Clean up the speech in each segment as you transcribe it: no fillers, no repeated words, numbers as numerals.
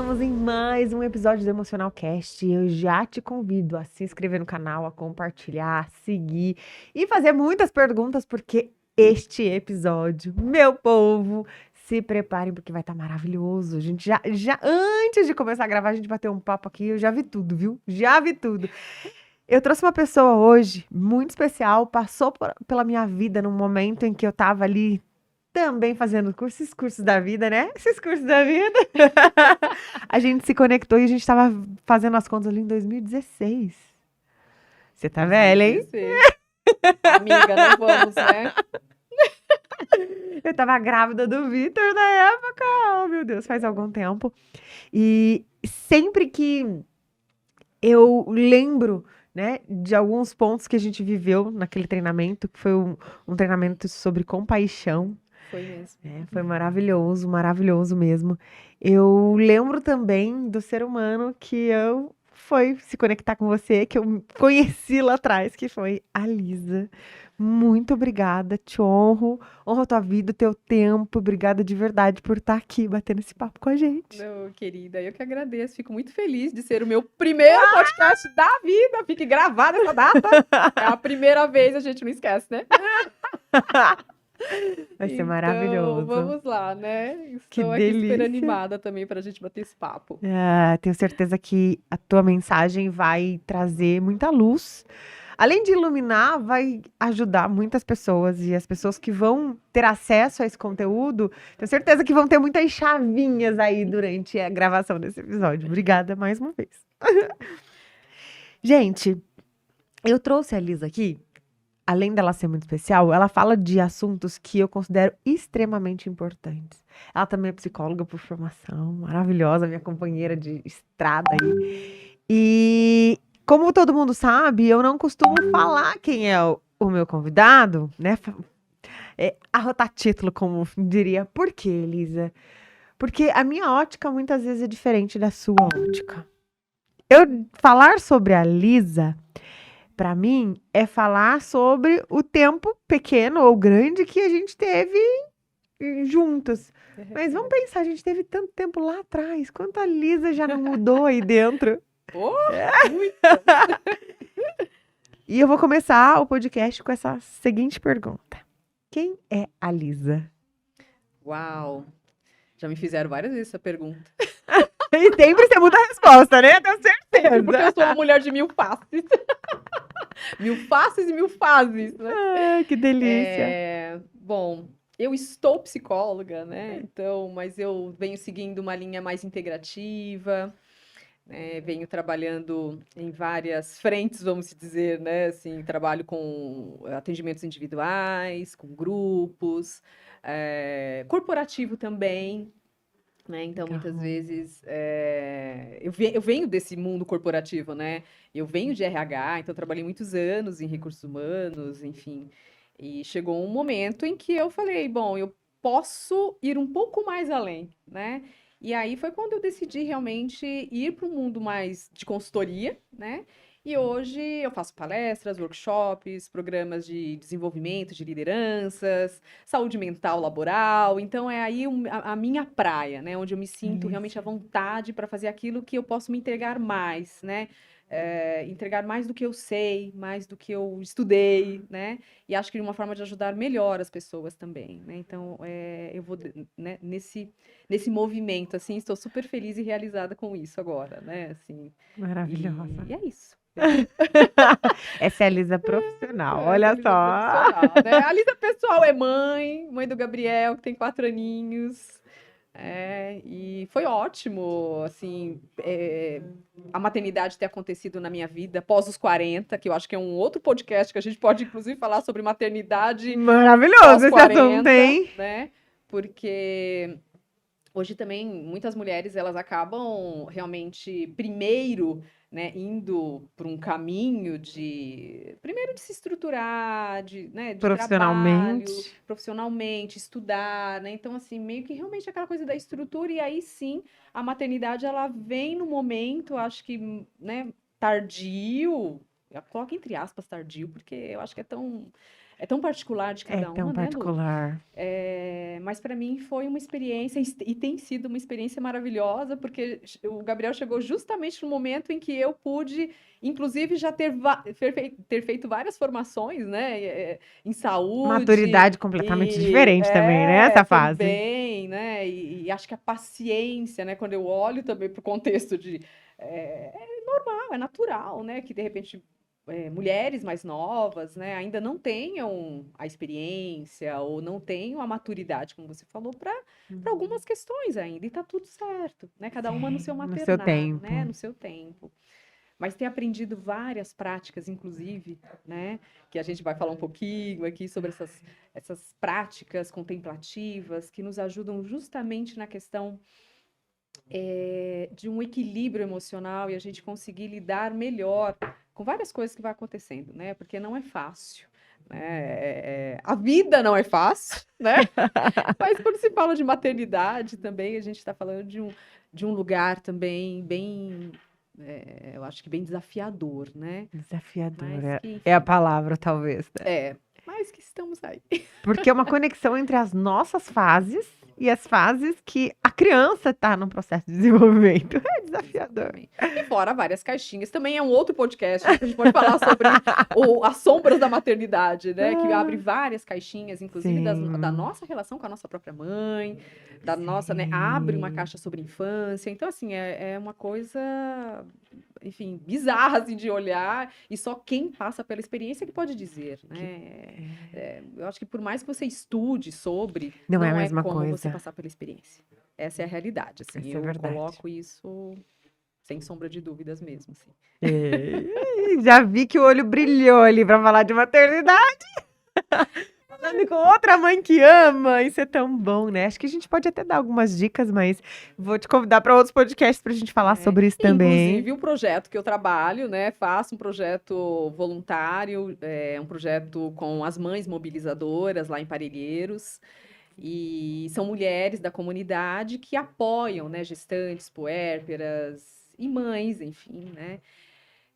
Estamos em mais um episódio do Emocional Cast. Eu já te convido a se inscrever no canal, a compartilhar, a seguir e fazer muitas perguntas, porque este episódio, meu povo, se preparem porque vai estar maravilhoso. A gente já antes de começar a gravar, a gente bateu um papo aqui, eu já vi tudo, viu? Já vi tudo. Eu trouxe uma pessoa hoje muito especial, passou pela minha vida num momento em que eu tava ali também fazendo esses cursos da vida, né? Esses cursos da vida. A gente se conectou e a gente tava fazendo as contas ali em 2016. Você tá velha, hein? 2016. Amiga, não vamos, né? Eu tava grávida do Vitor na época. Oh, meu Deus, faz algum tempo. E sempre que eu lembro, né, de alguns pontos que a gente viveu naquele treinamento, que foi um treinamento sobre compaixão. Foi mesmo. Foi maravilhoso, maravilhoso mesmo. Eu lembro também do ser humano que eu foi se conectar com você, que eu conheci lá atrás, que foi a Lisa. Muito obrigada, te honro a tua vida, o teu tempo. Obrigada de verdade por estar aqui batendo esse papo com a gente. Não, querida, eu que agradeço. Fico muito feliz de ser o meu primeiro podcast da vida. Fique gravada essa data. É a primeira vez, a gente não esquece, né? Vai ser Então, maravilhoso. vamos lá, né? Que Estou aqui super delícia. animada também para a gente bater esse papo. Tenho certeza que a tua mensagem vai trazer muita luz. Além de iluminar, vai ajudar muitas pessoas. E as pessoas que vão ter acesso a esse conteúdo, tenho certeza que vão ter muitas chavinhas aí durante a gravação desse episódio. Obrigada mais uma vez. Gente, eu trouxe a Lisa aqui. Além dela ser muito especial, ela fala de assuntos que eu considero extremamente importantes. Ela também é psicóloga por formação, maravilhosa, minha companheira de estrada aí. E como todo mundo sabe, eu não costumo falar quem é o meu convidado, né? Arrotar título, como diria. Por quê, Elisa? Porque a minha ótica muitas vezes é diferente da sua ótica. Eu falar sobre a Lisa, para mim, é falar sobre o tempo pequeno ou grande que a gente teve juntos. Mas vamos pensar, a gente teve tanto tempo lá atrás. Quanto a Lisa já não mudou aí dentro? Muito. E eu vou começar o podcast com essa seguinte pergunta. Quem é a Lisa? Uau! Já me fizeram várias vezes essa pergunta. E sempre você muda a resposta, né? Tenho certeza. Porque eu sou uma mulher de mil faces. Mil faces e mil fases, né? Ai, que delícia. Bom, eu estou psicóloga, né? Então, mas eu venho seguindo uma linha mais integrativa, né? Venho trabalhando em várias frentes, vamos dizer, né? Assim, trabalho com atendimentos individuais, com grupos, corporativo também. Né? Então, muitas vezes, eu venho desse mundo corporativo, né? Eu venho de RH, então trabalhei muitos anos em recursos humanos, enfim. E chegou um momento em que eu falei, bom, eu posso ir um pouco mais além, né? E aí foi quando eu decidi realmente ir para um mundo mais de consultoria, né? E hoje eu faço palestras, workshops, programas de desenvolvimento de lideranças, saúde mental laboral. Então é aí a minha praia, né? Onde eu me sinto realmente à vontade para fazer aquilo que eu posso me entregar mais, né? Entregar mais do que eu sei, mais do que eu estudei, né? E acho que de uma forma de ajudar melhor as pessoas também, né? Então eu vou, né, nesse movimento, assim, estou super feliz e realizada com isso agora, né? Assim, Maravilhosa. e é isso. Essa é a Lisa profissional, olha Essa Lisa só. profissional, né? A Lisa pessoal é mãe do Gabriel, que tem 4 aninhos. E foi ótimo, assim, a maternidade ter acontecido na minha vida após os 40, que eu acho que é um outro podcast que a gente pode, inclusive, falar sobre maternidade Maravilhoso esse pós 40, assunto, hein? né? Porque hoje também muitas mulheres elas acabam realmente primeiro, né, indo por um caminho de primeiro de se estruturar, né, de trabalho, profissionalmente, estudar, né? Então assim, meio que realmente aquela coisa da estrutura e aí sim, a maternidade ela vem no momento, acho que, né, tardio, eu coloco entre aspas tardio, porque eu acho que é tão particular de É cada tão uma, né, Lu? particular. Mas para mim foi uma experiência, e tem sido uma experiência maravilhosa, porque o Gabriel chegou justamente no momento em que eu pude, inclusive, já ter feito várias formações, né, em saúde, Maturidade completamente diferente também, né? Essa fase. também, né, e acho que a paciência, né, quando eu olho também para o contexto é normal, é natural, né, que de repente mulheres mais novas, né, ainda não tenham a experiência ou não tenham a maturidade, como você falou, para algumas questões ainda, e tá tudo certo, né? Cada uma no seu No seu maternar, né? tempo. No seu tempo. Mas ter aprendido várias práticas, inclusive, né? Que a gente vai falar um pouquinho aqui sobre essas práticas contemplativas que nos ajudam justamente na questão de um equilíbrio emocional e a gente conseguir lidar melhor com várias coisas que vai acontecendo, né? Porque não é fácil, né? A vida não é fácil, né? Mas quando se fala de maternidade também, a gente está falando de um lugar também bem, eu acho que bem desafiador, né? Desafiador Mas que, é a enfim, palavra, talvez, né? mas que estamos aí. Porque é uma conexão entre as nossas fases e as fases que a criança está no processo de desenvolvimento. É desafiador. Exatamente. E fora várias caixinhas. Também é um outro podcast, né, que a gente pode falar sobre as sombras da maternidade, né? Que abre várias caixinhas, inclusive da Sim. nossa relação com a nossa própria mãe, da nossa, né? Sim. Abre uma caixa sobre infância. Então, assim, é uma coisa, enfim, bizarra assim, de olhar, e só quem passa pela experiência que pode dizer, né? Eu acho que por mais que você estude sobre, Não é a não é mesma como você coisa. passar pela experiência. Essa é a realidade, assim. Isso é Eu verdade. coloco isso sem sombra de dúvidas mesmo, assim. Já vi que o olho brilhou ali para falar de maternidade. Falando com outra mãe que ama, isso é tão bom, né? Acho que a gente pode até dar algumas dicas, mas vou te convidar para outros podcasts para a gente falar sobre isso também. Inclusive, o projeto que eu trabalho, né? Faço um projeto voluntário, um projeto com as mães mobilizadoras lá em Parelheiros. E são mulheres da comunidade que apoiam, né, gestantes, puérperas e mães, enfim, né?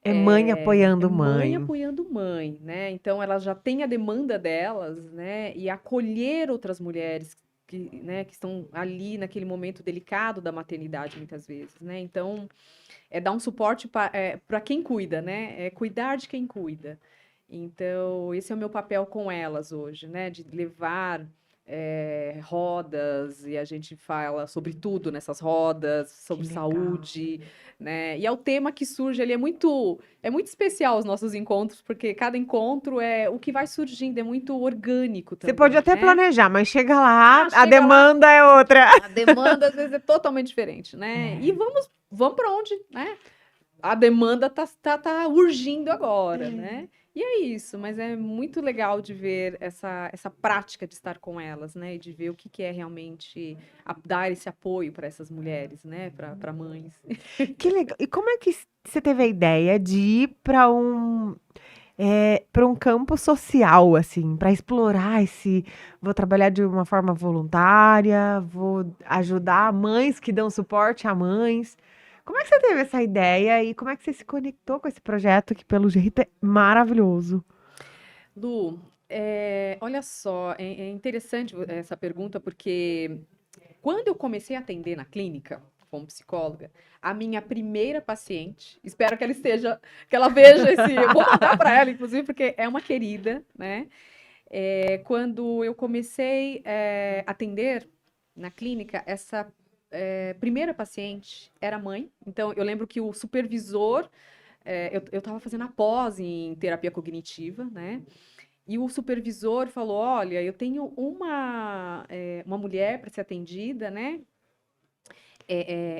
É mãe apoiando Mãe mãe. apoiando mãe, né? Então elas já têm a demanda delas, né? E acolher outras mulheres que, né, que estão ali naquele momento delicado da maternidade, muitas vezes, né? Então, dar um suporte para quem cuida, né? É cuidar de quem cuida. Então, esse é o meu papel com elas hoje, né? De levar rodas, e a gente fala sobre tudo nessas rodas, sobre legal. saúde, né? E é o tema que surge ali, é muito especial os nossos encontros, porque cada encontro o que vai surgindo, é muito orgânico Você também, pode até né? planejar, mas chega lá, a chega lá, demanda é outra. a demanda às vezes é totalmente diferente, né? E vamos para onde, né? A demanda tá urgindo agora, né? E é isso, mas é muito legal de ver essa prática de estar com elas, né? E de ver o que é realmente dar esse apoio para essas mulheres, né? Para mães. Que legal. E como é que você teve a ideia de ir para um campo social, assim, para explorar vou trabalhar de uma forma voluntária, vou ajudar mães que dão suporte a mães. Como é que você teve essa ideia e como é que você se conectou com esse projeto que, pelo jeito, é maravilhoso? Lu, olha só, é interessante essa pergunta, porque quando eu comecei a atender na clínica como psicóloga, a minha primeira paciente, espero que ela veja vou mandar para ela, inclusive, porque é uma querida, né? Quando eu comecei a atender na clínica, essa primeira paciente era mãe. Então, eu lembro que o supervisor, eu estava fazendo a pós em terapia cognitiva, né? E o supervisor falou: olha, eu tenho uma mulher para ser atendida, né?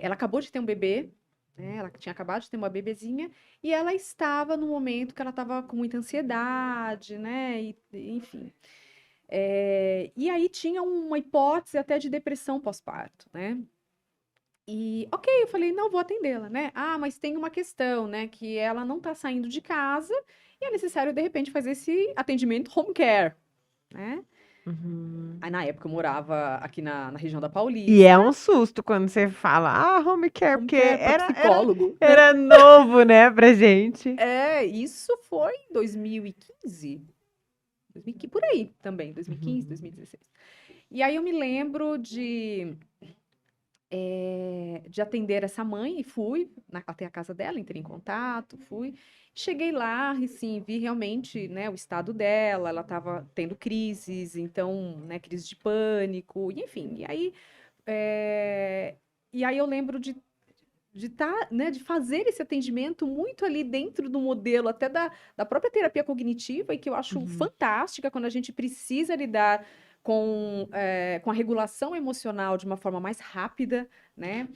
Ela acabou de ter um bebê, né? Ela tinha acabado de ter uma bebezinha, e ela estava no momento que ela estava com muita ansiedade, né? Enfim. E aí tinha uma hipótese até de depressão pós-parto, né? E, ok, eu falei, não, vou atendê-la, né? Ah, mas tem uma questão, né? Que ela não tá saindo de casa e é necessário, de repente, fazer esse atendimento home care, né? Aí, na época, eu morava aqui na região da E Paulista. é um susto quando você fala, home care, Home porque care pra psicólogo, né? era novo, né, pra gente. Isso foi em 2015. Por aí também, 2015, 2016. E aí eu me lembro de atender essa mãe e fui até a casa dela, entrei em contato, fui. Cheguei lá e sim, vi realmente, né, o estado dela, ela estava tendo crises, então, né, crise de pânico, e enfim. E aí eu lembro né, de fazer esse atendimento muito ali dentro do modelo até da própria terapia cognitiva, e que eu acho fantástica quando a gente precisa lidar com a regulação emocional de uma forma mais rápida, né?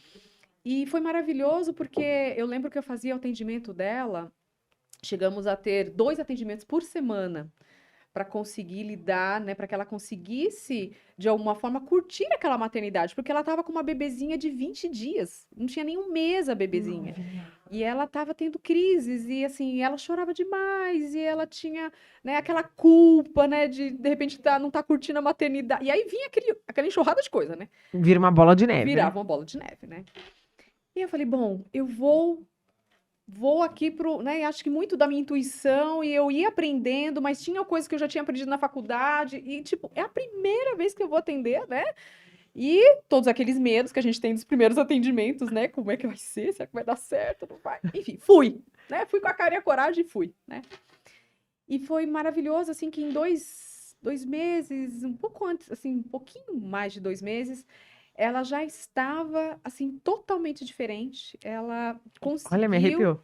E foi maravilhoso porque eu lembro que eu fazia o atendimento dela, chegamos a ter 2 atendimentos por semana para conseguir lidar, né, para que ela conseguisse, de alguma forma, curtir aquela maternidade, porque ela estava com uma bebezinha de 20 dias, não tinha nem um mês a bebezinha. E ela estava tendo crises, e assim, ela chorava demais, e ela tinha, né, aquela culpa, né, de repente não tá curtindo a maternidade. E aí vinha aquela enxurrada de coisa, né? Vira uma bola de neve, Virava né? uma bola de neve, né? E eu falei, bom, eu vou aqui né, acho que muito da minha intuição, e eu ia aprendendo, mas tinha coisas que eu já tinha aprendido na faculdade, e tipo, é a primeira vez que eu vou atender, né? E todos aqueles medos que a gente tem dos primeiros atendimentos, né? Como é que vai ser? Será que vai dar certo? Não vai? Enfim, fui, né? Fui com a cara e a coragem e fui, né? E foi maravilhoso, assim, que em dois meses, um pouco antes, assim, um pouquinho mais de 2 meses, ela já estava, assim, totalmente diferente. Olha, me arrepiou.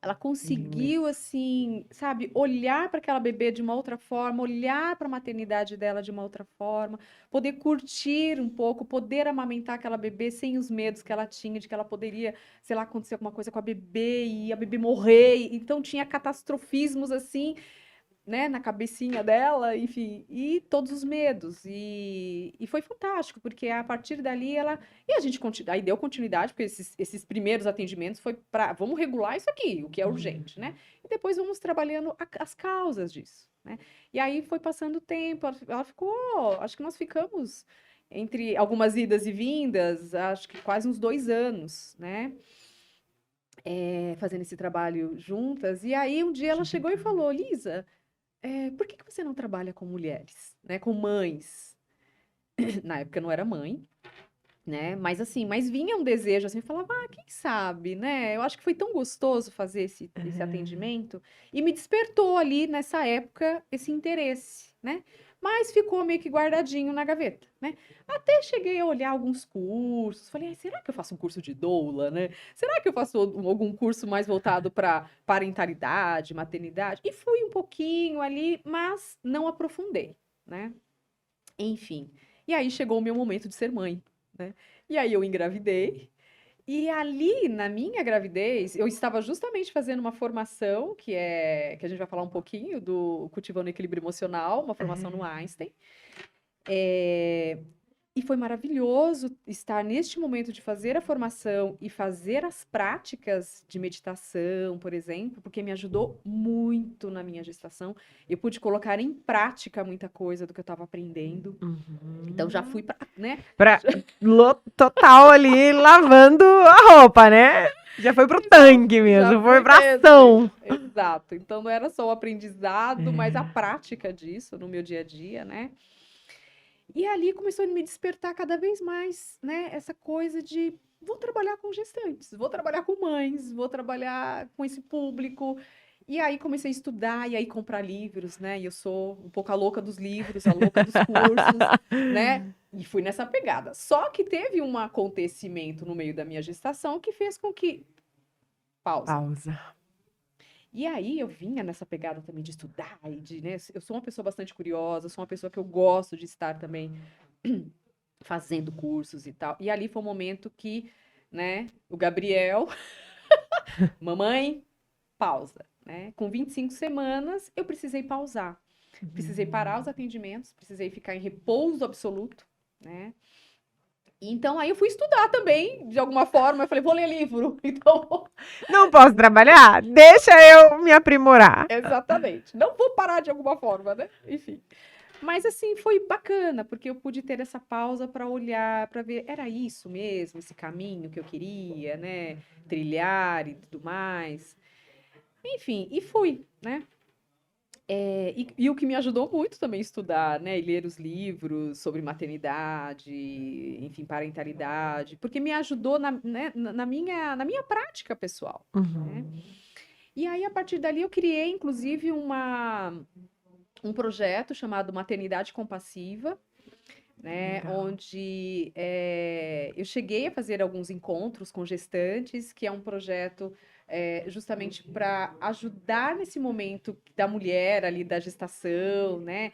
Ela conseguiu, assim, sabe, olhar para aquela bebê de uma outra forma, olhar para a maternidade dela de uma outra forma, poder curtir um pouco, poder amamentar aquela bebê sem os medos que ela tinha, de que ela poderia, sei lá, acontecer alguma coisa com a bebê e a bebê morrer. Então tinha catastrofismos assim, né, na cabecinha dela, enfim, e todos os medos. E foi fantástico, porque a partir dali E a gente aí deu continuidade, porque esses primeiros atendimentos foi para vamos regular isso aqui, o que é urgente, né? E depois vamos trabalhando as causas disso, né? E aí foi passando o tempo, ela ficou. Acho que nós ficamos entre algumas idas e vindas, acho que quase uns 2 anos, né? Fazendo esse trabalho juntas. E aí um dia ela chegou e falou: Lisa, por que você não trabalha com mulheres, né? Com mães? Na época eu não era mãe, né? Mas assim, vinha um desejo assim, eu falava, quem sabe, né? Eu acho que foi tão gostoso fazer esse atendimento e me despertou ali nessa época esse interesse, né? Mas ficou meio que guardadinho na gaveta, né? Até cheguei a olhar alguns cursos, falei, será que eu faço um curso de doula, né? Será que eu faço algum curso mais voltado para parentalidade, maternidade? E fui um pouquinho ali, mas não aprofundei, né? Enfim. E aí chegou o meu momento de ser mãe, né? E aí eu engravidei. E ali, na minha gravidez, eu estava justamente fazendo uma formação, que a gente vai falar um pouquinho, do Cultivando o Equilíbrio Emocional, uma formação no Einstein. E foi maravilhoso estar neste momento de fazer a formação e fazer as práticas de meditação, por exemplo, porque me ajudou muito na minha gestação. Eu pude colocar em prática muita coisa do que eu estava aprendendo. Então já fui para, né? Total ali, lavando a roupa, né? Já foi pro tanque mesmo, foi pra ação. Exato. Então não era só o aprendizado, mas a prática disso no meu dia a dia, né? E ali começou a me despertar cada vez mais, né? Essa coisa de vou trabalhar com gestantes, vou trabalhar com mães, vou trabalhar com esse público. E aí comecei a estudar e aí comprar livros, né? E eu sou um pouco a louca dos livros, a louca dos cursos, né? E fui nessa pegada. Só que teve um acontecimento no meio da minha gestação que fez com que pausa. E aí eu vinha nessa pegada também de estudar e né? Eu sou uma pessoa bastante curiosa, sou uma pessoa que eu gosto de estar também fazendo cursos e tal. E ali foi um momento que, né, o Gabriel, mamãe, pausa, né? Com 25 semanas, eu precisei pausar. Precisei parar os atendimentos, precisei ficar em repouso absoluto, né? Então, aí eu fui estudar também, de alguma forma. Eu falei, vou ler livro. Então, não posso trabalhar? Deixa eu me aprimorar. Exatamente. Não vou parar de alguma forma, né? Enfim. Mas assim, foi bacana, porque eu pude ter essa pausa para olhar, para ver, era isso mesmo, esse caminho que eu queria, né? Trilhar e tudo mais. Enfim, e fui, né? E o que me ajudou muito também a estudar, né? E ler os livros sobre maternidade, enfim, parentalidade, porque me ajudou né, na minha prática pessoal, né? Uhum. E aí, a partir dali, eu criei, inclusive, um projeto chamado Maternidade Compassiva, né? Legal. Onde eu cheguei a fazer alguns encontros com gestantes, que é um projeto justamente para ajudar nesse momento da mulher ali da gestação, né?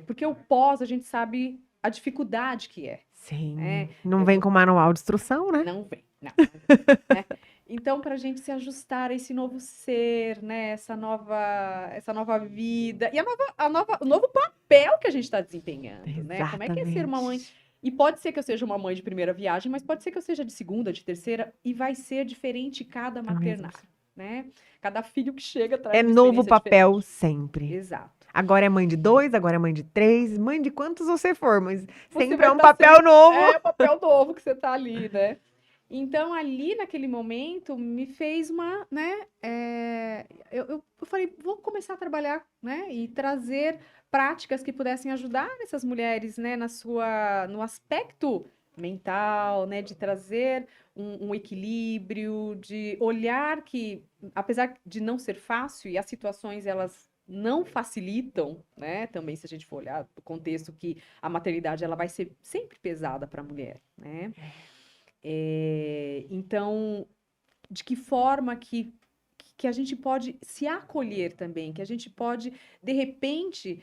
Porque o pós a gente sabe a dificuldade que é, Sim. né? Não Eu vem vou com manual de instrução, né? não vem, não vem, né? Então, para a gente se ajustar a esse novo ser, né? Essa nova vida e o novo papel que a gente está desempenhando, né? Como é que é ser uma mãe? Exatamente. E pode ser que eu seja uma mãe de primeira viagem, mas pode ser que eu seja de segunda, de terceira, e vai ser diferente cada É mesmo. maternário, né? Cada filho que chega traz É uma novo experiência papel diferente. sempre. Exato. Agora é mãe de 2, agora é mãe de 3, mãe de quantos você for, mas Você sempre vai é um estar papel sempre. novo. É o papel novo que você tá ali, né? Então, ali naquele momento, me fez uma, né? Eu falei, vou começar a trabalhar, né? E trazer práticas que pudessem ajudar essas mulheres, né? No aspecto mental, né? De trazer um equilíbrio, de olhar que, apesar de não ser fácil, e as situações, elas não facilitam, né? Também, se a gente for olhar o contexto que a maternidade, ela vai ser sempre pesada para a mulher, né? Então, de que forma que a gente pode se acolher também, que a gente pode, de repente,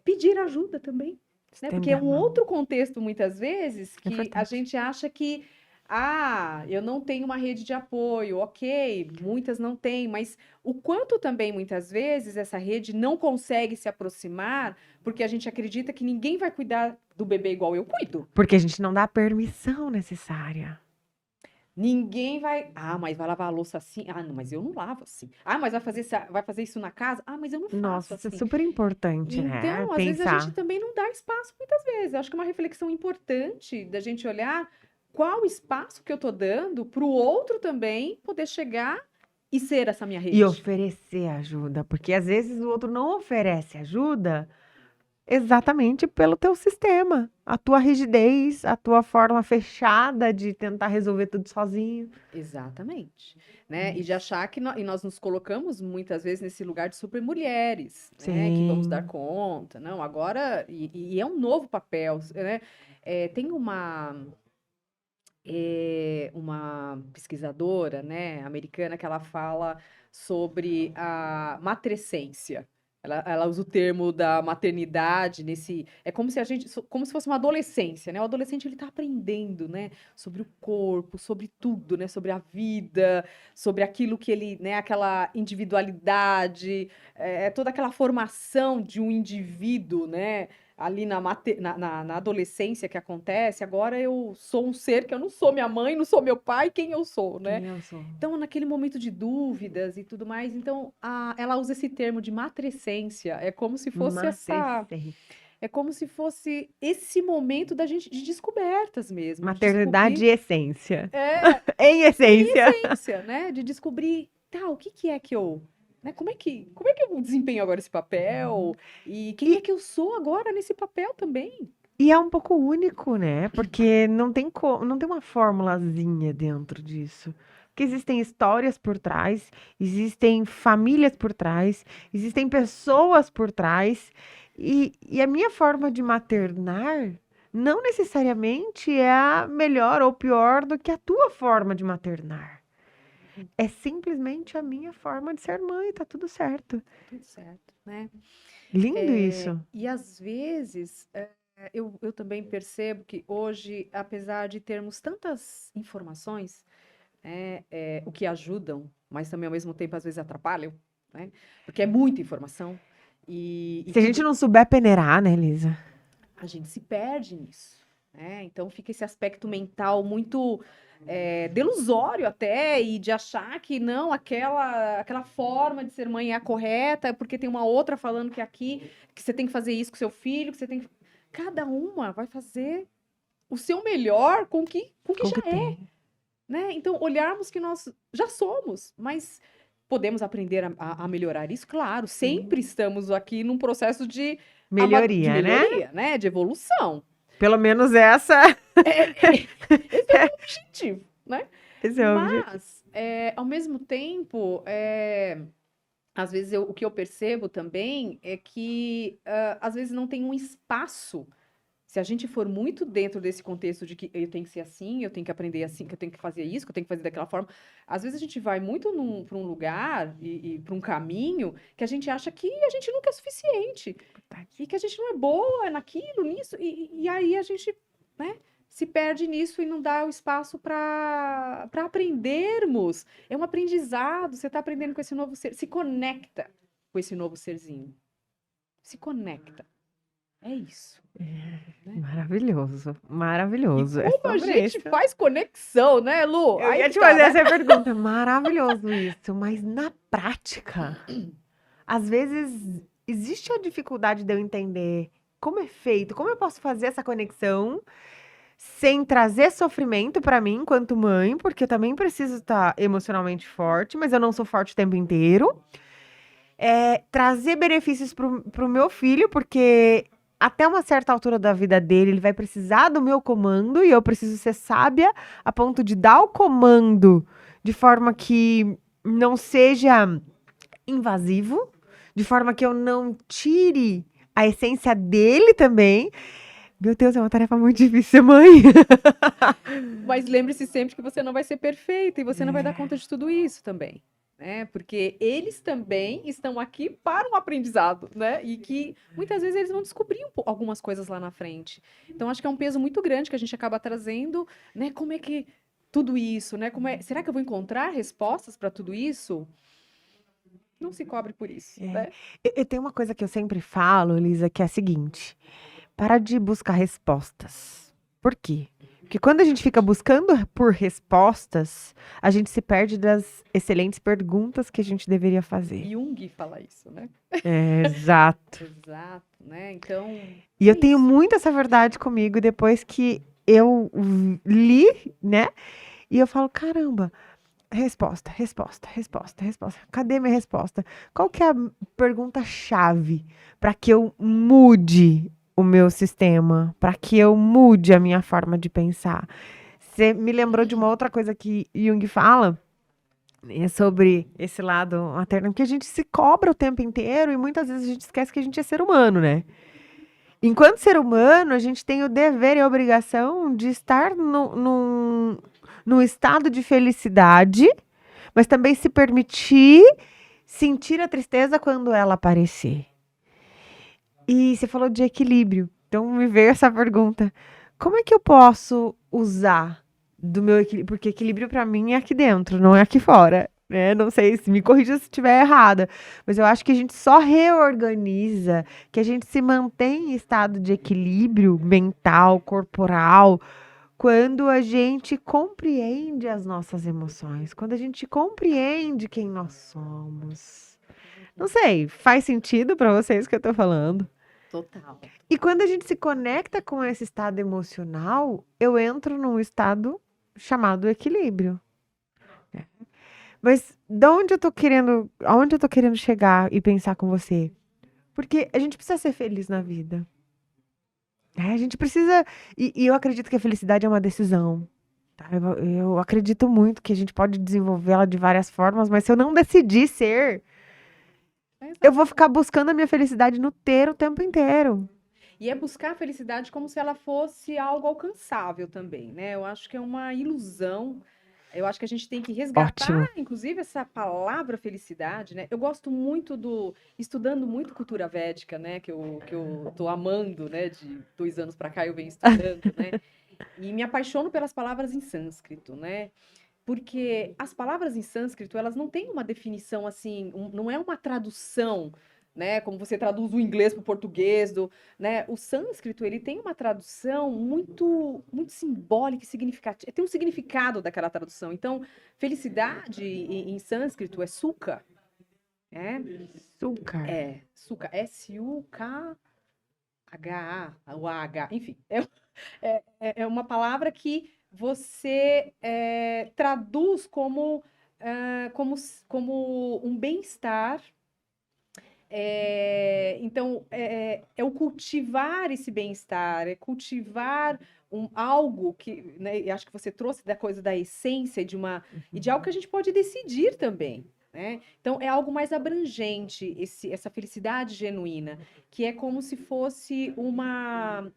pedir ajuda também, né? Porque é Estender a um mão. outro contexto, muitas vezes, É que a importante. gente acha que, eu não tenho uma rede de apoio, ok, muitas não têm, mas o quanto também, muitas vezes, essa rede não consegue se aproximar, porque a gente acredita que ninguém vai cuidar do bebê igual eu cuido. Porque a gente não dá a permissão necessária. Ninguém vai. Ah, mas vai lavar a louça assim? Ah, não, mas eu não lavo assim. Ah, mas vai fazer isso na casa? Ah, mas eu não faço Nossa, isso é assim. super importante, né? Então, às vezes a gente Pensar. também não dá espaço muitas vezes. Eu acho que é uma reflexão importante da gente olhar qual o espaço que eu tô dando para o outro também poder chegar e ser essa minha E rede. oferecer ajuda, porque às vezes o outro não oferece ajuda exatamente pelo teu sistema, a tua rigidez, a tua forma fechada de tentar resolver tudo sozinho. Exatamente, né? E de Isso. achar que nós nos colocamos muitas vezes nesse lugar de super mulheres, né? Que vamos dar Sim. conta, não? Agora, e é um novo papel, né? Tem uma pesquisadora, né, americana, que ela fala sobre a matrescência. Ela usa o termo da maternidade nesse. É como se como se fosse uma adolescência, né? O adolescente ele está aprendendo, né, sobre o corpo, sobre tudo, né, sobre a vida, sobre aquilo que ele, né, aquela individualidade, toda aquela formação de um indivíduo, né? Ali na adolescência que acontece, agora eu sou um ser que eu não sou minha mãe, não sou meu pai, quem eu sou, né? Quem eu sou? Então, naquele momento de dúvidas e tudo mais, então ela usa esse termo de matrescência, Matrecência. é como se fosse esse momento da gente de descobertas mesmo, de Maternidade descobrir, e essência. é, Em essência. essência, né? De descobrir, tá, o que que é que eu, né? Como é que eu desempenho agora esse papel? E quem é E, que eu sou agora nesse papel também? e é um pouco único, né? Porque não tem uma formulazinha dentro disso. Porque existem histórias por trás, existem famílias por trás, existem pessoas por trás. E a minha forma de maternar não necessariamente é a melhor ou pior do que a tua forma de maternar. É simplesmente a minha forma de ser mãe, tá tudo certo. Tudo certo, né? Lindo isso. E às vezes eu também percebo que hoje, apesar de termos tantas informações, o que ajudam, mas também ao mesmo tempo às vezes atrapalham, né? Porque é muita informação e Se a gente tudo não souber peneirar, né, Lisa? a gente se perde nisso. Então fica esse aspecto mental muito delusório até, e de achar que não, aquela forma de ser mãe é a correta, porque tem uma outra falando que aqui, que você tem que fazer isso com seu filho, que você tem que... Cada uma vai fazer o seu melhor com o que Com o que já é, tem. né? Então, olharmos que nós já somos, mas podemos aprender a melhorar isso, claro. Sempre estamos aqui num processo de Melhoria, né? melhoria, né? De evolução. Pelo menos essa. Esse é o objetivo, né? Esse é o objetivo. Mas, ao mesmo tempo, às vezes o que eu percebo também é que às vezes não tem um espaço. Se a gente for muito dentro desse contexto de que eu tenho que ser assim, eu tenho que aprender assim, que eu tenho que fazer isso, que eu tenho que fazer daquela forma, às vezes a gente vai muito para um lugar e para um caminho que a gente acha que a gente nunca é suficiente e que a gente não é boa naquilo, nisso, e aí a gente, né, se perde nisso e não dá o espaço para aprendermos. É um aprendizado, você está aprendendo com esse novo ser, se conecta com esse novo serzinho. Se conecta. É isso. Maravilhoso, E maravilhoso. É como a sobre gente isso. faz conexão, né, Lu? Eu Aí ia que te tá, fazer né? essa pergunta. Maravilhoso isso, mas na prática, às vezes existe a dificuldade de eu entender como é feito, como eu posso fazer essa conexão sem trazer sofrimento pra mim enquanto mãe, porque eu também preciso estar emocionalmente forte, mas eu não sou forte o tempo inteiro. Trazer benefícios pro meu filho, porque até uma certa altura da vida dele, ele vai precisar do meu comando e eu preciso ser sábia a ponto de dar o comando de forma que não seja invasivo, de forma que eu não tire a essência dele também. Meu Deus, é uma tarefa muito difícil ser mãe. Mas lembre-se sempre que você não vai ser perfeita e você não vai dar conta de tudo isso também, né? Porque eles também estão aqui para um aprendizado, né? E que muitas vezes eles vão descobrir algumas coisas lá na frente. Então acho que é um peso muito grande que a gente acaba trazendo, né? Como é que tudo isso, né? Será que eu vou encontrar respostas para tudo isso? Não se cobre por isso, né? Eu tenho uma coisa que eu sempre falo, Lisa, que é a seguinte: para de buscar respostas. Por quê? Porque quando a gente fica buscando por respostas, a gente se perde das excelentes perguntas que a gente deveria fazer. Jung fala isso, né? Exato. Exato, né? Então, E eu tenho muito essa verdade comigo depois que eu li, né? E eu falo, caramba, resposta, resposta, resposta, resposta. Cadê minha resposta? Qual que é a pergunta-chave para que eu mude o meu sistema, para que eu mude a minha forma de pensar? Você me lembrou de uma outra coisa que Jung fala, né, sobre esse lado materno, que a gente se cobra o tempo inteiro e muitas vezes a gente esquece que a gente é ser humano, né? Enquanto ser humano, a gente tem o dever e a obrigação de estar num estado de felicidade, mas também se permitir sentir a tristeza quando ela aparecer. E você falou de equilíbrio. Então me veio essa pergunta: como é que eu posso usar do meu equilíbrio? Porque equilíbrio para mim é aqui dentro, não é aqui fora. Né? Não sei, se me corrija se estiver errada, mas eu acho que a gente só reorganiza, que a gente se mantém em estado de equilíbrio mental, corporal, quando a gente compreende as nossas emoções, quando a gente compreende quem nós somos. Não sei, faz sentido para vocês que eu tô falando? total. E quando a gente se conecta com esse estado emocional, eu entro num estado chamado equilíbrio. Mas de onde eu tô querendo, aonde eu tô querendo chegar e pensar com você? Porque a gente precisa ser feliz na vida. A gente precisa. E eu acredito que a felicidade é uma decisão. Tá? Eu acredito muito que a gente pode desenvolvê-la de várias formas, mas se eu não decidir ser, eu vou ficar buscando a minha felicidade no ter o tempo inteiro. E é buscar a felicidade como se ela fosse algo alcançável também, né? Eu acho que é uma ilusão. Eu acho que a gente tem que Ótimo. resgatar, inclusive, essa palavra felicidade, né? Eu gosto muito estudando muito cultura védica, né? Que eu tô amando, né? De 2 anos para cá eu venho estudando, né? E me apaixono pelas palavras em sânscrito, né? Porque as palavras em sânscrito, elas não têm uma definição assim, não é uma tradução, né? Como você traduz o inglês para o português, né? O sânscrito, ele tem uma tradução muito simbólica e significativa. Tem um significado daquela tradução. Então, felicidade em sânscrito é sukha, né? Açúcar. Sukha, S-U-K-H-A, o A-H, enfim. É uma palavra que você traduz como um bem-estar. Então, é o cultivar esse bem-estar, é cultivar algo que, né, e acho que você trouxe da coisa da essência e de algo que a gente pode decidir também, né? Então, é algo mais abrangente, essa felicidade genuína, que é como se fosse uma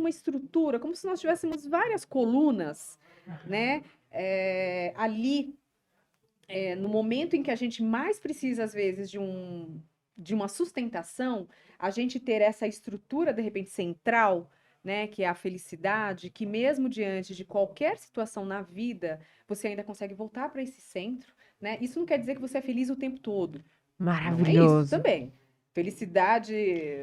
estrutura, como se nós tivéssemos várias colunas, né? Ali, no momento em que a gente mais precisa, às vezes, de uma sustentação, a gente ter essa estrutura, de repente, central, né, que é a felicidade, que mesmo diante de qualquer situação na vida, você ainda consegue voltar para esse centro, né? Isso não quer dizer que você é feliz o tempo todo. Não é isso Maravilhoso. também. Felicidade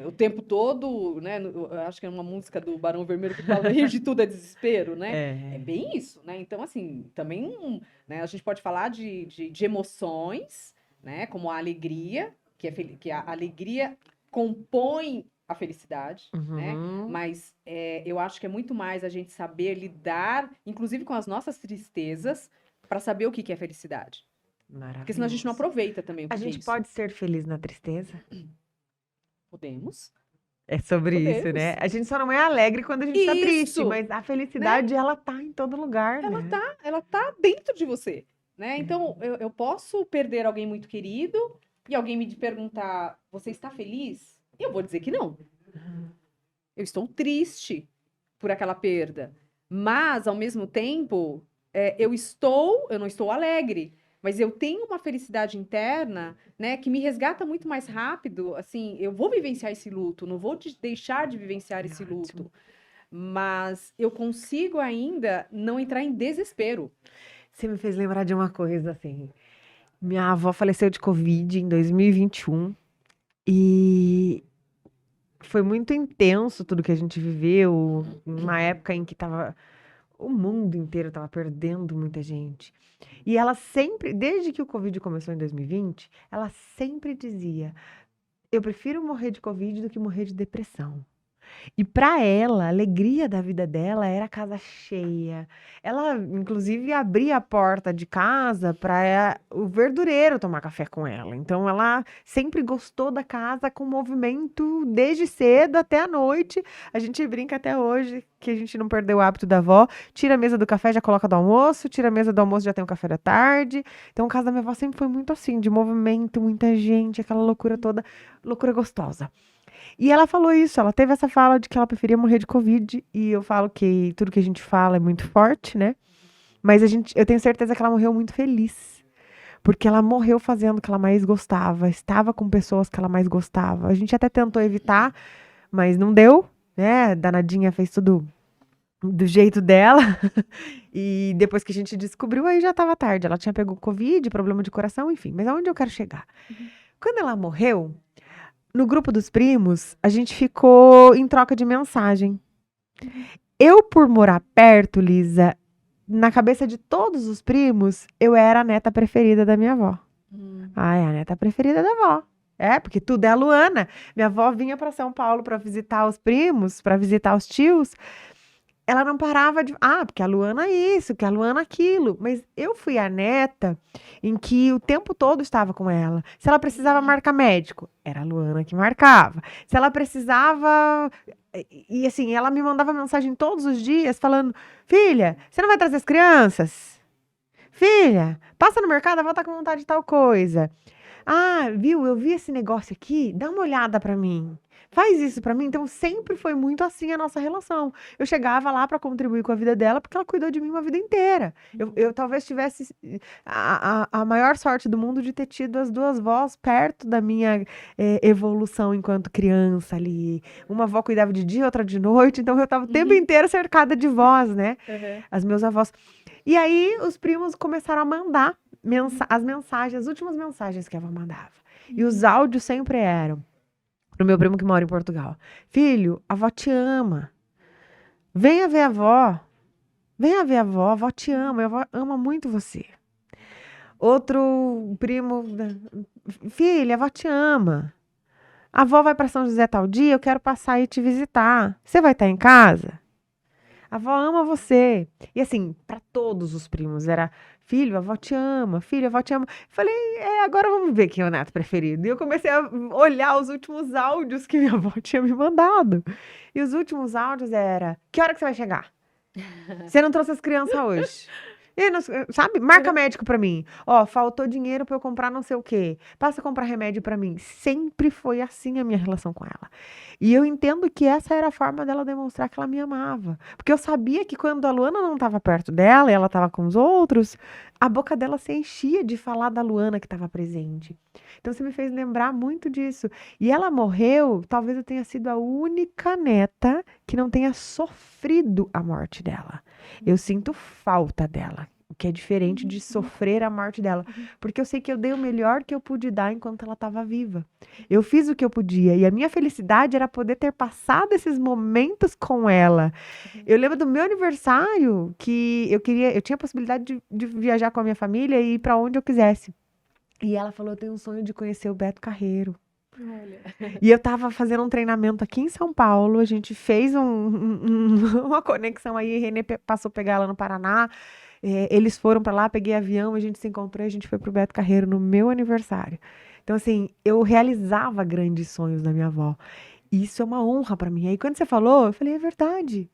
o tempo todo, né? Eu acho que é uma música do Barão Vermelho que fala rir de tudo é desespero, né? É bem isso, né? Então, assim, também, né, a gente pode falar de emoções, né? Como a alegria, que a alegria compõe a felicidade, né? Uhum. Mas eu acho que é muito mais a gente saber lidar, inclusive com as nossas tristezas, para saber o que é felicidade. Porque senão a gente não Maravilhoso. aproveita também o A que é gente isso. pode ser feliz na tristeza? Podemos. É sobre isso, né? Podemos. A gente só não é alegre quando a gente tá triste, Isso, mas a felicidade, ela tá em todo lugar, né? ela tá dentro de você, né? Então, eu posso perder alguém muito querido e alguém me perguntar, você está feliz? E eu vou dizer que não. Eu estou triste por aquela perda. Mas, ao mesmo tempo, eu não estou alegre, mas eu tenho uma felicidade interna, né, que me resgata muito mais rápido. Assim, eu vou vivenciar esse luto, não vou deixar de vivenciar esse Ótimo. luto, mas eu consigo ainda não entrar em desespero. Você me fez lembrar de uma coisa, assim. Minha avó faleceu de Covid em 2021 e foi muito intenso tudo que a gente viveu, uma época em que o mundo inteiro estava perdendo muita gente. E ela sempre, desde que o Covid começou em 2020, ela sempre dizia: eu prefiro morrer de Covid do que morrer de depressão. E para ela, a alegria da vida dela era a casa cheia. Ela, inclusive, abria a porta de casa para o verdureiro tomar café com ela. Então, ela sempre gostou da casa com movimento desde cedo até a noite. A gente brinca até hoje que a gente não perdeu o hábito da avó. Tira a mesa do café, já coloca do almoço. Tira a mesa do almoço, já tem o café da tarde. Então, a casa da minha avó sempre foi muito assim, de movimento, muita gente, aquela loucura toda, loucura gostosa. E ela falou isso, ela teve essa fala de que ela preferia morrer de Covid, e eu falo que tudo que a gente fala é muito forte, né? Mas eu tenho certeza que ela morreu muito feliz, porque ela morreu fazendo o que ela mais gostava, estava com pessoas que ela mais gostava. A gente até tentou evitar, mas não deu, né? A danadinha fez tudo do jeito dela, e depois que a gente descobriu, aí já estava tarde. Ela tinha pego Covid, problema de coração, enfim. Mas aonde eu quero chegar? Quando ela morreu, no grupo dos primos, a gente ficou em troca de mensagem. Eu, por morar perto, Lisa, na cabeça de todos os primos, eu era a neta preferida da minha avó. Ah, é a neta preferida da avó. É, porque tudo é a Luana. Minha avó vinha para São Paulo para visitar os primos, para visitar os tios. Ela não parava de. Ah, porque a Luana isso, que a Luana aquilo. Mas eu fui a neta em que o tempo todo estava com ela. Se ela precisava marcar médico, era a Luana que marcava. Se ela precisava. E assim, ela me mandava mensagem todos os dias falando: filha, você não vai trazer as crianças? Filha, passa no mercado, a avó tá com vontade de tal coisa. Ah, viu? Eu vi esse negócio aqui, dá uma olhada pra mim. Faz isso pra mim. Então sempre foi muito assim a nossa relação. Eu chegava lá pra contribuir com a vida dela porque ela cuidou de mim uma vida inteira. Eu talvez tivesse a maior sorte do mundo de ter tido as duas vós perto da minha evolução enquanto criança ali. Uma avó cuidava de dia, outra de noite. Então eu tava o tempo inteiro cercada de vós, né? As meus avós. E aí os primos começaram a mandar as mensagens, as últimas mensagens que a avó mandava. E os áudios sempre eram pro meu primo que mora em Portugal. Filho, a avó te ama. Venha ver a avó. Venha ver a avó te ama, a avó ama muito você. Outro primo, filha, a avó te ama. A avó vai para São José tal dia, eu quero passar e te visitar. Você vai estar em casa? A avó ama você. E assim, para todos os primos, era filho, a avó te ama, filho, a avó te ama. Falei, agora vamos ver quem é o neto preferido. E eu comecei a olhar os últimos áudios que minha avó tinha me mandado. E os últimos áudios era: que hora que você vai chegar? Você não trouxe as crianças hoje. E sabe? Marca médico pra mim. Ó, faltou dinheiro pra eu comprar não sei o quê. Passa a comprar remédio pra mim. Sempre foi assim a minha relação com ela. E eu entendo que essa era a forma dela demonstrar que ela me amava. Porque eu sabia que quando a Luana não estava perto dela e ela estava com os outros, a boca dela se enchia de falar da Luana que estava presente. Então você me fez lembrar muito disso. E ela morreu, talvez eu tenha sido a única neta que não tenha sofrido a morte dela. Eu sinto falta dela, o que é diferente de sofrer a morte dela, porque eu sei que eu dei o melhor que eu pude dar enquanto ela estava viva. Eu fiz o que eu podia e a minha felicidade era poder ter passado esses momentos com ela. Eu lembro do meu aniversário que eu tinha a possibilidade de viajar com a minha família e ir para onde eu quisesse. E ela falou: "Eu tenho um sonho de conhecer o Beto Carreiro". Olha. E eu tava fazendo um treinamento aqui em São Paulo, a gente fez uma conexão aí, Renê passou a pegar ela no Paraná, eles foram pra lá, peguei avião, a gente se encontrou e a gente foi pro Beto Carreiro no meu aniversário. Então, assim, eu realizava grandes sonhos da minha avó. E isso é uma honra pra mim. Aí, quando você falou, eu falei, é verdade.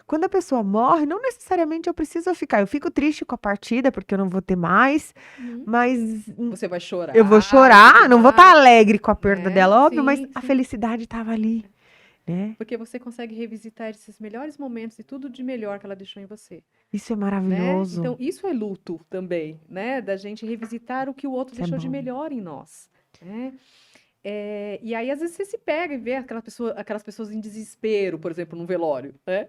Quando a pessoa morre, não necessariamente eu preciso ficar. Eu fico triste com a partida, porque eu não vou ter mais, Uhum. mas Você vai chorar eu vou e chorar, tudo não vou estar mais, alegre com a perda né? dela, óbvio, mas Sim, a sim. felicidade estava ali, né? Porque você consegue revisitar esses melhores momentos e tudo de melhor que ela deixou em você, Isso é né? maravilhoso. Então, isso é luto também, né? Da gente revisitar o que o outro Isso é deixou de bom. melhor em nós, né? E aí, às vezes, você se pega e vê aquelas pessoas em desespero, por exemplo, num velório, né?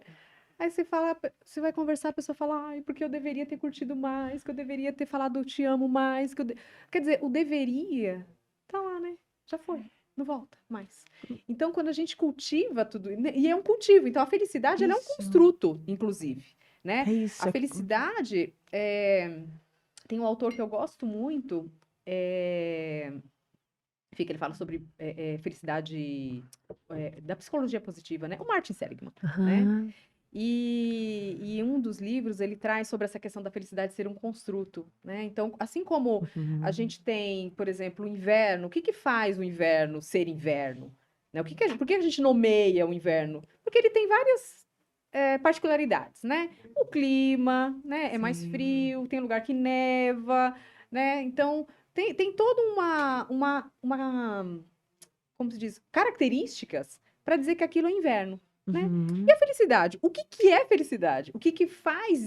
Aí você fala, você vai conversar, a pessoa fala, ai, porque eu deveria ter curtido mais, que eu deveria ter falado eu te amo mais, quer dizer, o deveria tá lá, né? Já foi, não volta mais. Então, quando a gente cultiva tudo, e é um cultivo, então a felicidade ela é um Isso. construto, inclusive, né? É isso. A felicidade, tem um autor que eu gosto muito, enfim, que ele fala sobre felicidade da psicologia positiva, né? O Martin Seligman, né? Aham. E um dos livros ele traz sobre essa questão da felicidade ser um construto, né? Então, assim como a Uhum. gente tem, por exemplo, o inverno, o que que faz o inverno ser inverno? Né? Por que a gente nomeia o inverno? Porque ele tem várias particularidades, né? O clima, né? É mais Sim. frio, tem lugar que neva, né? Então, tem toda como se diz, características para dizer que aquilo é inverno, né? E Uhum. a felicidade? O que que é felicidade? O que que faz,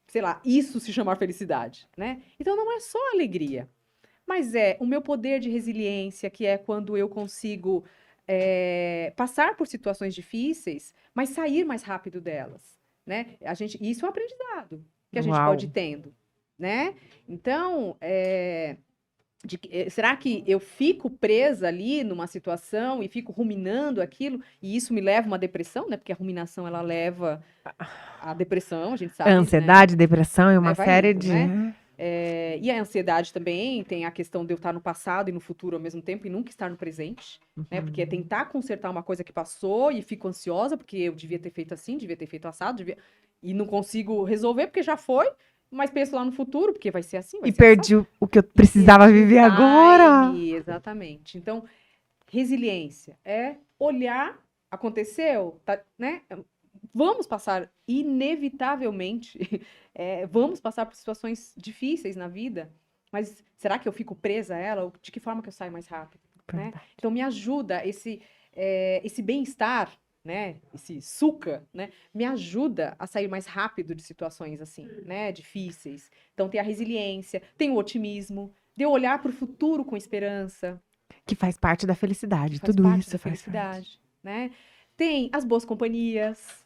sei lá, isso se chamar felicidade, né? Então não é só alegria, mas é o meu poder de resiliência, que é quando eu consigo passar por situações difíceis, mas sair mais rápido delas, né? Isso é um aprendizado que a gente pode ir Uau. tendo, né? Então, será que eu fico presa ali numa situação e fico ruminando aquilo e isso me leva a uma depressão, né? Porque a ruminação ela leva à depressão, a gente sabe, né? Ansiedade, depressão e uma Leva a série isso, de. né? E a ansiedade também tem a questão de eu estar no passado e no futuro ao mesmo tempo e nunca estar no presente, né? Porque é Uhum. tentar consertar uma coisa que passou e fico ansiosa porque eu devia ter feito assim, devia ter feito assado, e não consigo resolver porque já foi, mas penso lá no futuro porque vai ser assim, vai E ser assado. perdi o que eu E precisava perdi o viver agora. time, exatamente. Então, resiliência é olhar, aconteceu, tá, né? Vamos passar, inevitavelmente, vamos passar por situações difíceis na vida, mas será que eu fico presa a ela? Ou de que forma que eu saio mais rápido, né? Verdade. Então, me ajuda esse bem-estar, né? Esse suca, né? Me ajuda a sair mais rápido de situações assim, né? Difíceis. Então, tem a resiliência, tem o otimismo, de eu olhar para o futuro com esperança, Que faz parte da que felicidade. faz Tudo parte da isso faz parte. felicidade, né? Tem as boas companhias,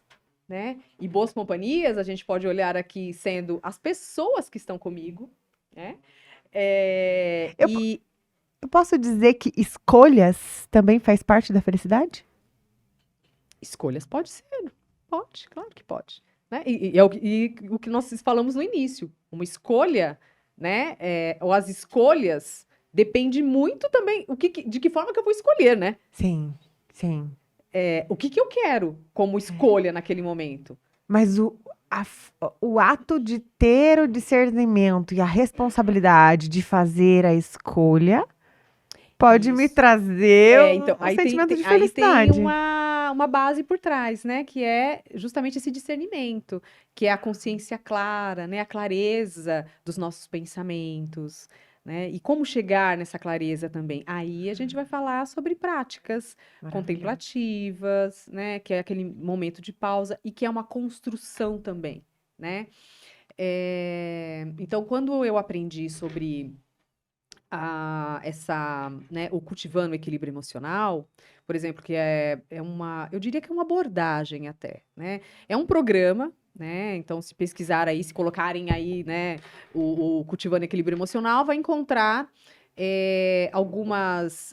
né? E boas companhias a gente pode olhar aqui sendo as pessoas que estão comigo, né? Eu, E eu posso dizer que escolhas também faz parte da felicidade? Escolhas pode ser, pode, claro que pode. Né? E é o que nós falamos no início. Uma escolha, né? Ou as escolhas depende muito também de que forma que eu vou escolher, né? Sim, sim. O que eu quero como escolha naquele momento. Mas o ato de ter o discernimento e a responsabilidade de fazer a escolha pode me Isso. trazer Então, um sentimento de aí tem felicidade. uma base por trás, né? Que é justamente esse discernimento, que é a consciência clara, né? A clareza dos nossos pensamentos, né? E como chegar nessa clareza também. Aí a gente vai falar sobre práticas Maravilhoso. contemplativas, né? Que é aquele momento de pausa e que é uma construção também, né? Então, quando eu aprendi sobre né, o cultivando o equilíbrio emocional, por exemplo, que eu diria que é uma abordagem até, né? É um programa, né? Então, se pesquisar aí, se colocarem aí, né, o cultivando equilíbrio emocional, vai encontrar algumas,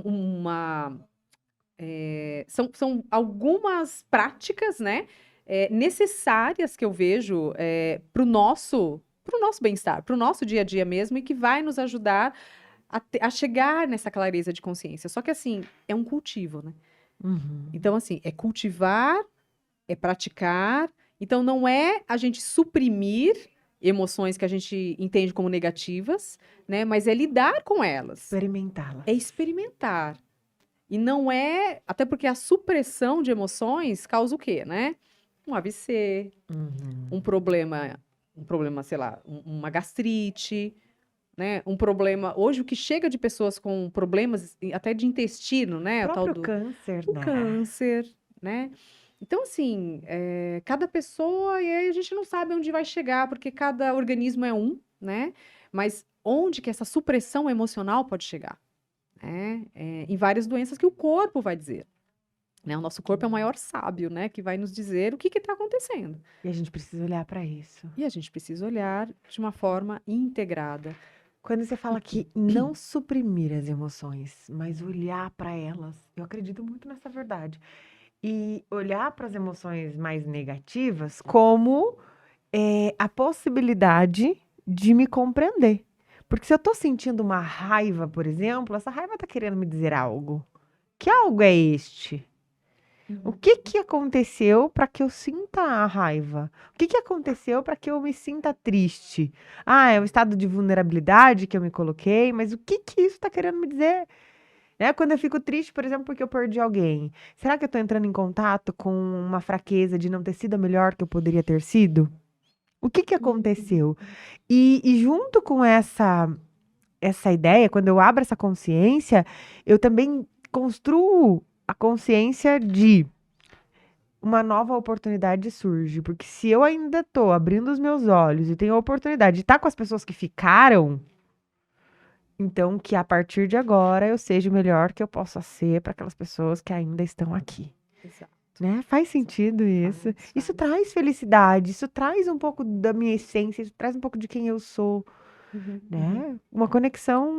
uma, são algumas práticas, né, necessárias que eu vejo para o nosso bem-estar, para o nosso dia a dia mesmo, e que vai nos ajudar a chegar nessa clareza de consciência. Só que, assim, é um cultivo, né? Uhum. Então, assim, é cultivar, é praticar. Então, não é a gente suprimir emoções que a gente entende como negativas, né? Mas é lidar com elas, Experimentá-las. é experimentar. E não é. Até porque a supressão de emoções causa o quê, né? Um AVC, Uhum. um problema, sei lá, uma gastrite, né? Um problema. Hoje, o que chega de pessoas com problemas até de intestino, né? O O tal próprio do câncer, o né? câncer, né? Então, assim, cada pessoa, e aí a gente não sabe onde vai chegar, porque cada organismo é um, né? Mas onde que essa supressão emocional pode chegar? Em várias doenças que o corpo vai dizer. Né? O nosso corpo é o maior sábio, né? Que vai nos dizer o que está acontecendo. E a gente precisa olhar para isso. E a gente precisa olhar de uma forma integrada. Quando você fala que não suprimir as emoções, mas olhar para elas, eu acredito muito nessa verdade. E olhar para as emoções mais negativas como a possibilidade de me compreender. Porque se eu tô sentindo uma raiva, por exemplo, essa raiva tá querendo me dizer algo. Que algo é este? O que que aconteceu para que eu sinta a raiva? O que que aconteceu para que eu me sinta triste? Ah, é um estado de vulnerabilidade que eu me coloquei, mas o que que isso está querendo me dizer? Né? Quando eu fico triste, por exemplo, porque eu perdi alguém, será que eu estou entrando em contato com uma fraqueza de não ter sido a melhor que eu poderia ter sido? O que que aconteceu? E junto com essa ideia, quando eu abro essa consciência, eu também construo a consciência de uma nova oportunidade surge. Porque se eu ainda tô abrindo os meus olhos e tenho a oportunidade de estar com as pessoas que ficaram, então que a partir de agora eu seja o melhor que eu possa ser para aquelas pessoas que ainda estão aqui. Exato. Né? Faz sentido isso. Isso Faz. traz felicidade, isso traz um pouco da minha essência, isso traz um pouco de quem eu sou, né? Uma conexão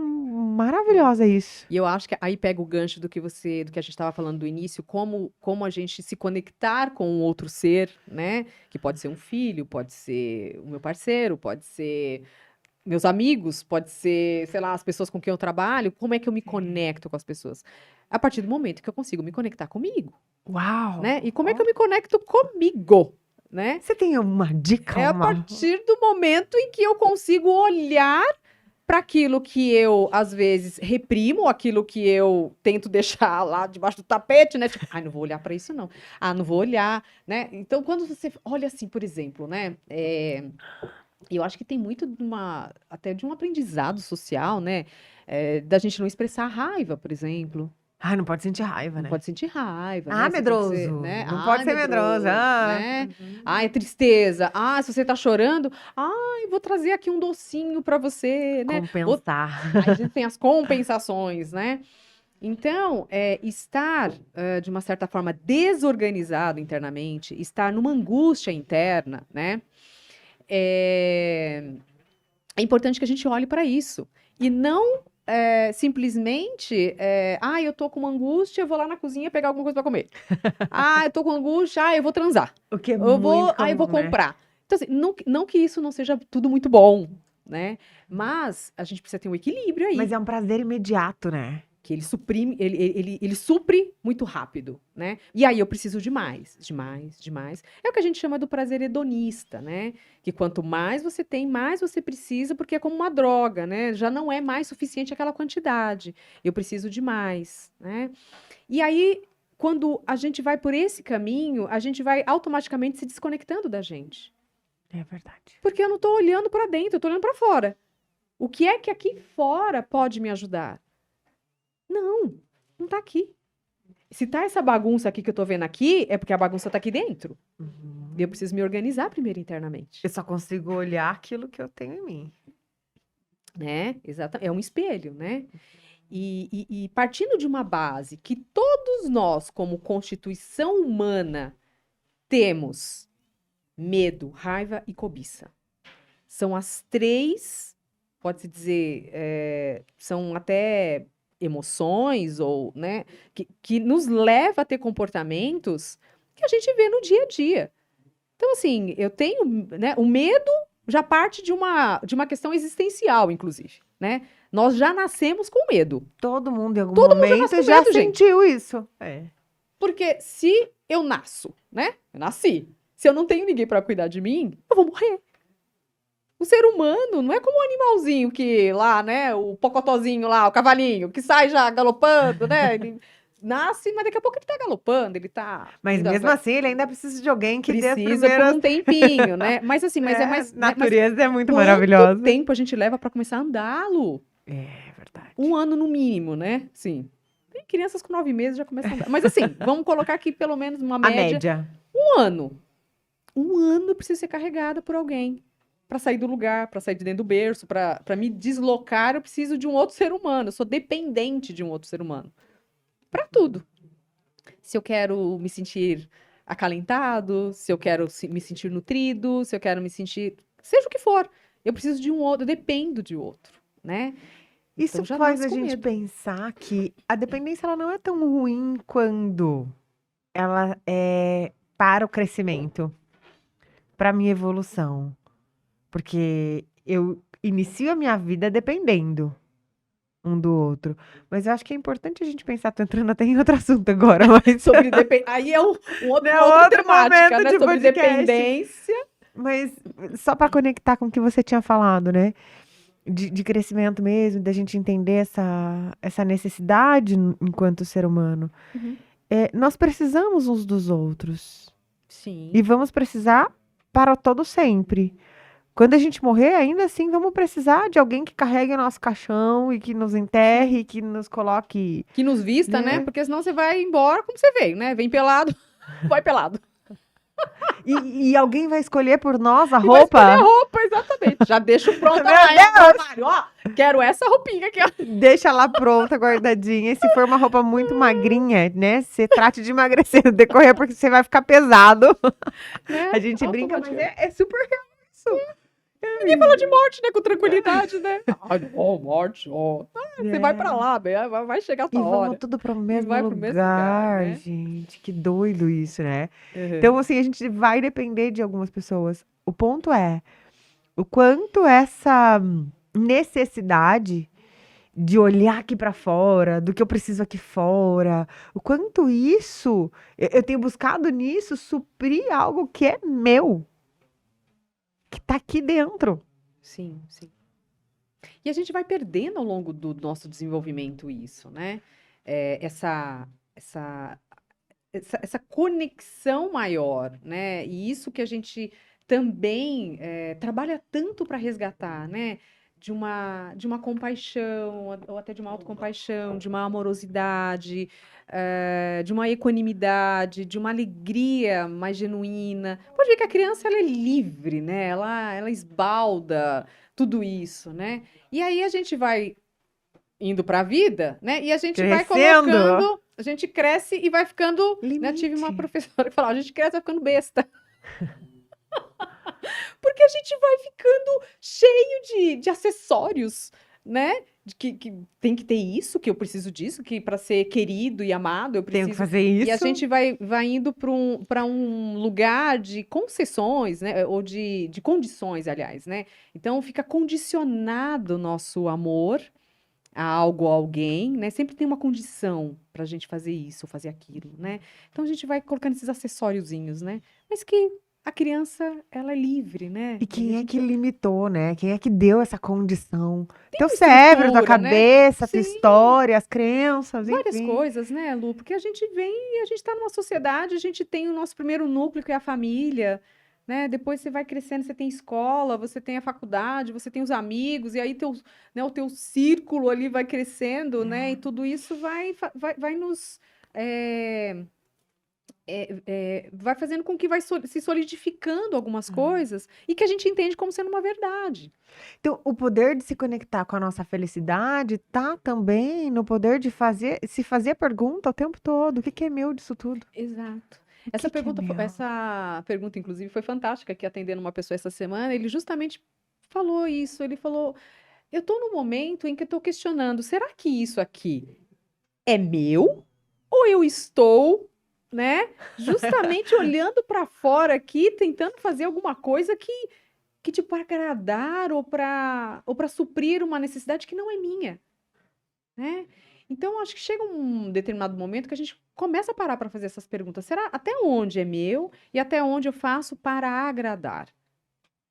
maravilhosa isso. E eu acho que aí pega o gancho do que a gente estava falando do início, como a gente se conectar com um outro ser, né? Que pode ser um filho, pode ser o meu parceiro, pode ser meus amigos, pode ser, sei lá, as pessoas com quem eu trabalho. Como é que eu me conecto com as pessoas? A partir do momento que eu consigo me conectar comigo, Uau! né? E como é que Ó, eu me conecto comigo, né? você tem uma dica, É a partir do momento em que eu consigo olhar para aquilo que eu, às vezes, reprimo, aquilo que eu tento deixar lá debaixo do tapete, né? Tipo, ai, não vou olhar para isso, não. Ah, não vou olhar, né? Então, quando você olha assim, por exemplo, né? Eu acho que tem muito até de um aprendizado social, né? Da gente não expressar raiva, por exemplo. Ai, não pode sentir raiva, Não né? pode sentir raiva, Ah, né? Você tem que ser, medroso. né? Não pode Ai, ser medroso. medroso, Ah. né? Uhum. Ai, é tristeza. Ah, se você tá chorando, ai, vou trazer aqui um docinho para você, né? Compensar. Aí a gente tem as compensações, né? Então, estar, de uma certa forma, desorganizado internamente, estar numa angústia interna, né? é importante que a gente olhe para isso. E não simplesmente, eu tô com uma angústia, eu vou lá na cozinha pegar alguma coisa para comer. Eu tô com angústia, eu vou transar. O que é Eu vou, muito eu vou comum, né? comprar. Então, assim, não que isso não seja tudo muito bom, né? Mas a gente precisa ter um equilíbrio aí. Mas é um prazer imediato, né? Que ele suprime, ele supre muito rápido, né? E aí eu preciso de mais, de mais, de mais. É o que a gente chama do prazer hedonista, né? Que quanto mais você tem, mais você precisa, porque é como uma droga, né? Já não é mais suficiente aquela quantidade. Eu preciso de mais, né? E aí, quando a gente vai por esse caminho, a gente vai automaticamente se desconectando da gente. É verdade. Porque eu não estou olhando para dentro, eu estou olhando para fora. O que é que aqui fora pode me ajudar? Não tá aqui. Se tá essa bagunça aqui que eu tô vendo aqui, é porque a bagunça tá aqui dentro. Uhum. E eu preciso me organizar primeiro internamente. Eu só consigo olhar aquilo que eu tenho em mim. Né? Exatamente. É um espelho, né? E partindo de uma base que todos nós, como constituição humana, temos medo, raiva e cobiça. São as três, pode-se dizer, são até emoções ou, né, que nos leva a ter comportamentos que a gente vê no dia a dia. Então, assim, eu tenho, né, o medo já parte de uma questão existencial, inclusive, né? Nós já nascemos com medo. Todo mundo em algum Todo mundo já momento nasce com já medo, gente. sentiu isso. É. Porque se eu nasço, né? Eu nasci. Se eu não tenho ninguém para cuidar de mim, eu vou morrer. O ser humano não é como um animalzinho que lá, né? O pocotózinho lá, o cavalinho, que sai já galopando, né? Ele nasce, mas daqui a pouco ele tá galopando, ele tá. Mas ainda mesmo vai- assim, ele ainda precisa de alguém que dê as Precisa por primeiras... um tempinho, né? Mas assim, mas é É, mais. a Né, mas natureza é muito quanto maravilhosa. tempo a gente leva para começar a andá-lo? É verdade. 1 ano no mínimo, né? Sim. Tem crianças com 9 meses já começam a andar. Mas assim, vamos colocar aqui pelo menos uma A média. média. 1 ano. 1 ano eu preciso ser carregada por alguém. Para sair do lugar, para sair de dentro do berço, para me deslocar, eu preciso de um outro ser humano. Eu sou dependente de um outro ser humano. Para tudo. Se eu quero me sentir acalentado, se eu quero me sentir nutrido, se eu quero me sentir. Seja o que for. Eu preciso de um outro, eu dependo de outro, né? Isso Então já faz nasce a com gente medo. pensar que a dependência ela não é tão ruim quando ela é para o crescimento, para a minha evolução. Porque eu inicio a minha vida dependendo um do outro. Mas eu acho que é importante a gente pensar, tô entrando até em outro assunto agora, mas, Sobre Aí é né, uma outra outro temática, momento né? de Sobre podcast. dependência. Mas só para conectar com o que você tinha falado, né? De crescimento mesmo, da gente entender essa necessidade enquanto ser humano. Uhum. Nós precisamos uns dos outros. Sim. E vamos precisar para todo sempre. Quando a gente morrer, ainda assim, vamos precisar de alguém que carregue o nosso caixão e que nos enterre, que nos coloque. Que nos vista, né? Né? Porque senão você vai embora como você veio, né? Vem pelado, vai pelado. E alguém vai escolher por nós a E vai escolher a roupa. roupa, exatamente. Já deixo pronta Meu lá no armário, ó. Quero essa roupinha aqui, ó. Deixa lá pronta, guardadinha. E se for uma roupa muito magrinha, né? Você trate de emagrecer no decorrer, porque você vai ficar pesado. Né? A gente brinca, mas é super real isso. Ninguém fala de morte, né? Com tranquilidade, né? Morte, ó. Você vai pra lá, vai chegar a E tua vamos hora. tudo pro mesmo vai pro mesmo lugar, lugar, né? gente. Que doido isso, né? Uhum. Então, assim, a gente vai depender de algumas pessoas. O ponto é o quanto essa necessidade de olhar aqui pra fora, do que eu preciso aqui fora, o quanto isso, eu tenho buscado nisso suprir algo que é meu, que tá aqui dentro. Sim, sim. E a gente vai perdendo ao longo do nosso desenvolvimento isso, né? Essa conexão maior, né? E isso que a gente também trabalha tanto para resgatar, né? De uma compaixão, ou até de uma autocompaixão, de uma amorosidade, de uma equanimidade, de uma alegria mais genuína. Pode ver que a criança ela é livre, né? Ela esbalda tudo isso, né? E aí a gente vai indo para a vida, né? E a gente vai Crescendo. colocando, a gente cresce e vai ficando, né? Tive uma Limite. professora que falava, a gente cresce e vai ficando besta. Porque a gente vai ficando cheio de acessórios, né? Que tem que ter isso, que eu preciso disso, que para ser querido e amado eu Tenho que preciso. fazer E a isso. gente vai indo para um lugar de concessões, né? Ou de condições, aliás, né? Então fica condicionado o nosso amor a algo ou alguém, né? Sempre tem uma condição para a gente fazer isso, ou fazer aquilo, né? Então a gente vai colocando esses acessóriozinhos, né? Mas que a criança, ela é livre, né? E E aí a quem é que gente limitou, né? Quem é que deu essa condição? tem Teu uma cérebro, tua estrutura, né? cabeça, tua Sim, história, as crenças, várias enfim. coisas, né, Lu? Porque a gente vem e a gente está numa sociedade, a gente tem o nosso primeiro núcleo, que é a família, né? Depois você vai crescendo, você tem escola, você tem a faculdade, você tem os amigos, e aí né, o teu círculo ali vai crescendo, né? E tudo isso vai nos. eh, vai fazendo com que vai se solidificando algumas coisas e que a gente entende como sendo uma verdade. Então, o poder de se conectar com a nossa felicidade tá também no poder de se fazer a pergunta o tempo todo. O que que é meu disso tudo? Exato. O que que é meu? Essa pergunta, inclusive, foi fantástica, que atendendo uma pessoa essa semana, ele justamente falou isso. Ele falou: eu estou num momento em que eu estou questionando, será que isso aqui é meu? Ou eu estou, né, justamente olhando para fora aqui, tentando fazer alguma coisa que tipo, para agradar ou para suprir uma necessidade que não é minha, né? Então, acho que chega um determinado momento que a gente começa a parar para fazer essas perguntas. Será até onde é meu e até onde eu faço para agradar?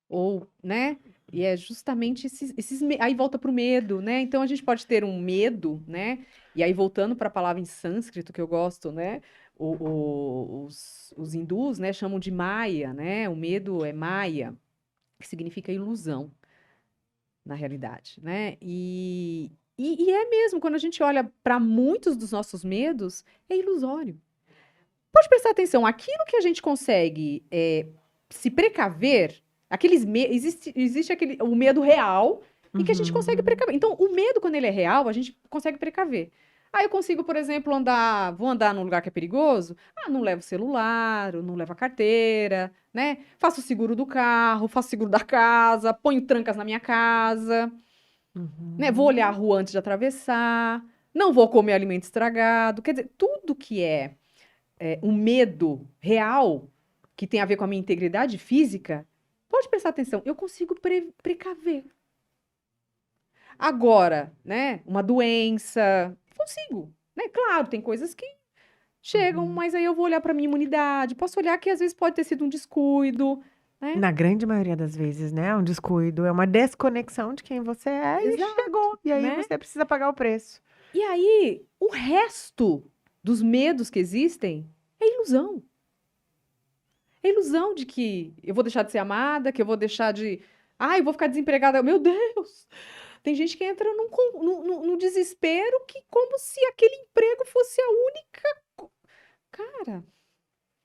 Ou, né? E é justamente aí volta para o medo, né? Então a gente pode ter um medo, né? E aí voltando para a palavra em sânscrito que eu gosto, né? Os hindus, né, chamam de Maya, né? O medo é Maya, que significa ilusão, na realidade, né? E é mesmo, quando a gente olha para muitos dos nossos medos, é ilusório. Pode prestar atenção, aquilo que a gente consegue se precaver, existe o medo real e que a gente consegue Uhum. precaver. Então, o medo, quando ele é real, a gente consegue precaver. Aí eu consigo, por exemplo, vou andar num lugar que é perigoso, não levo celular, eu não levo a carteira, né? Faço o seguro do carro, faço o seguro da casa, ponho trancas na minha casa, né? Vou olhar a Uhum. rua antes de atravessar, não vou comer alimento estragado. Quer dizer, tudo que é um medo real, que tem a ver com a minha integridade física, pode prestar atenção, eu consigo precaver. Agora, né, uma doença, consigo, né? Claro, tem coisas que chegam, Uhum. mas aí eu vou olhar para minha imunidade, posso olhar que às vezes pode ter sido um descuido, né? Na grande maioria das vezes, né? É um descuido, é uma desconexão de quem você é e Exato, chegou. E aí né? você precisa pagar o preço. E aí, o resto dos medos que existem é ilusão. É ilusão de que eu vou deixar de ser amada, que eu vou deixar de. Eu vou ficar desempregada. Meu Deus! Tem gente que entra num desespero que como se aquele emprego fosse a única. Cara,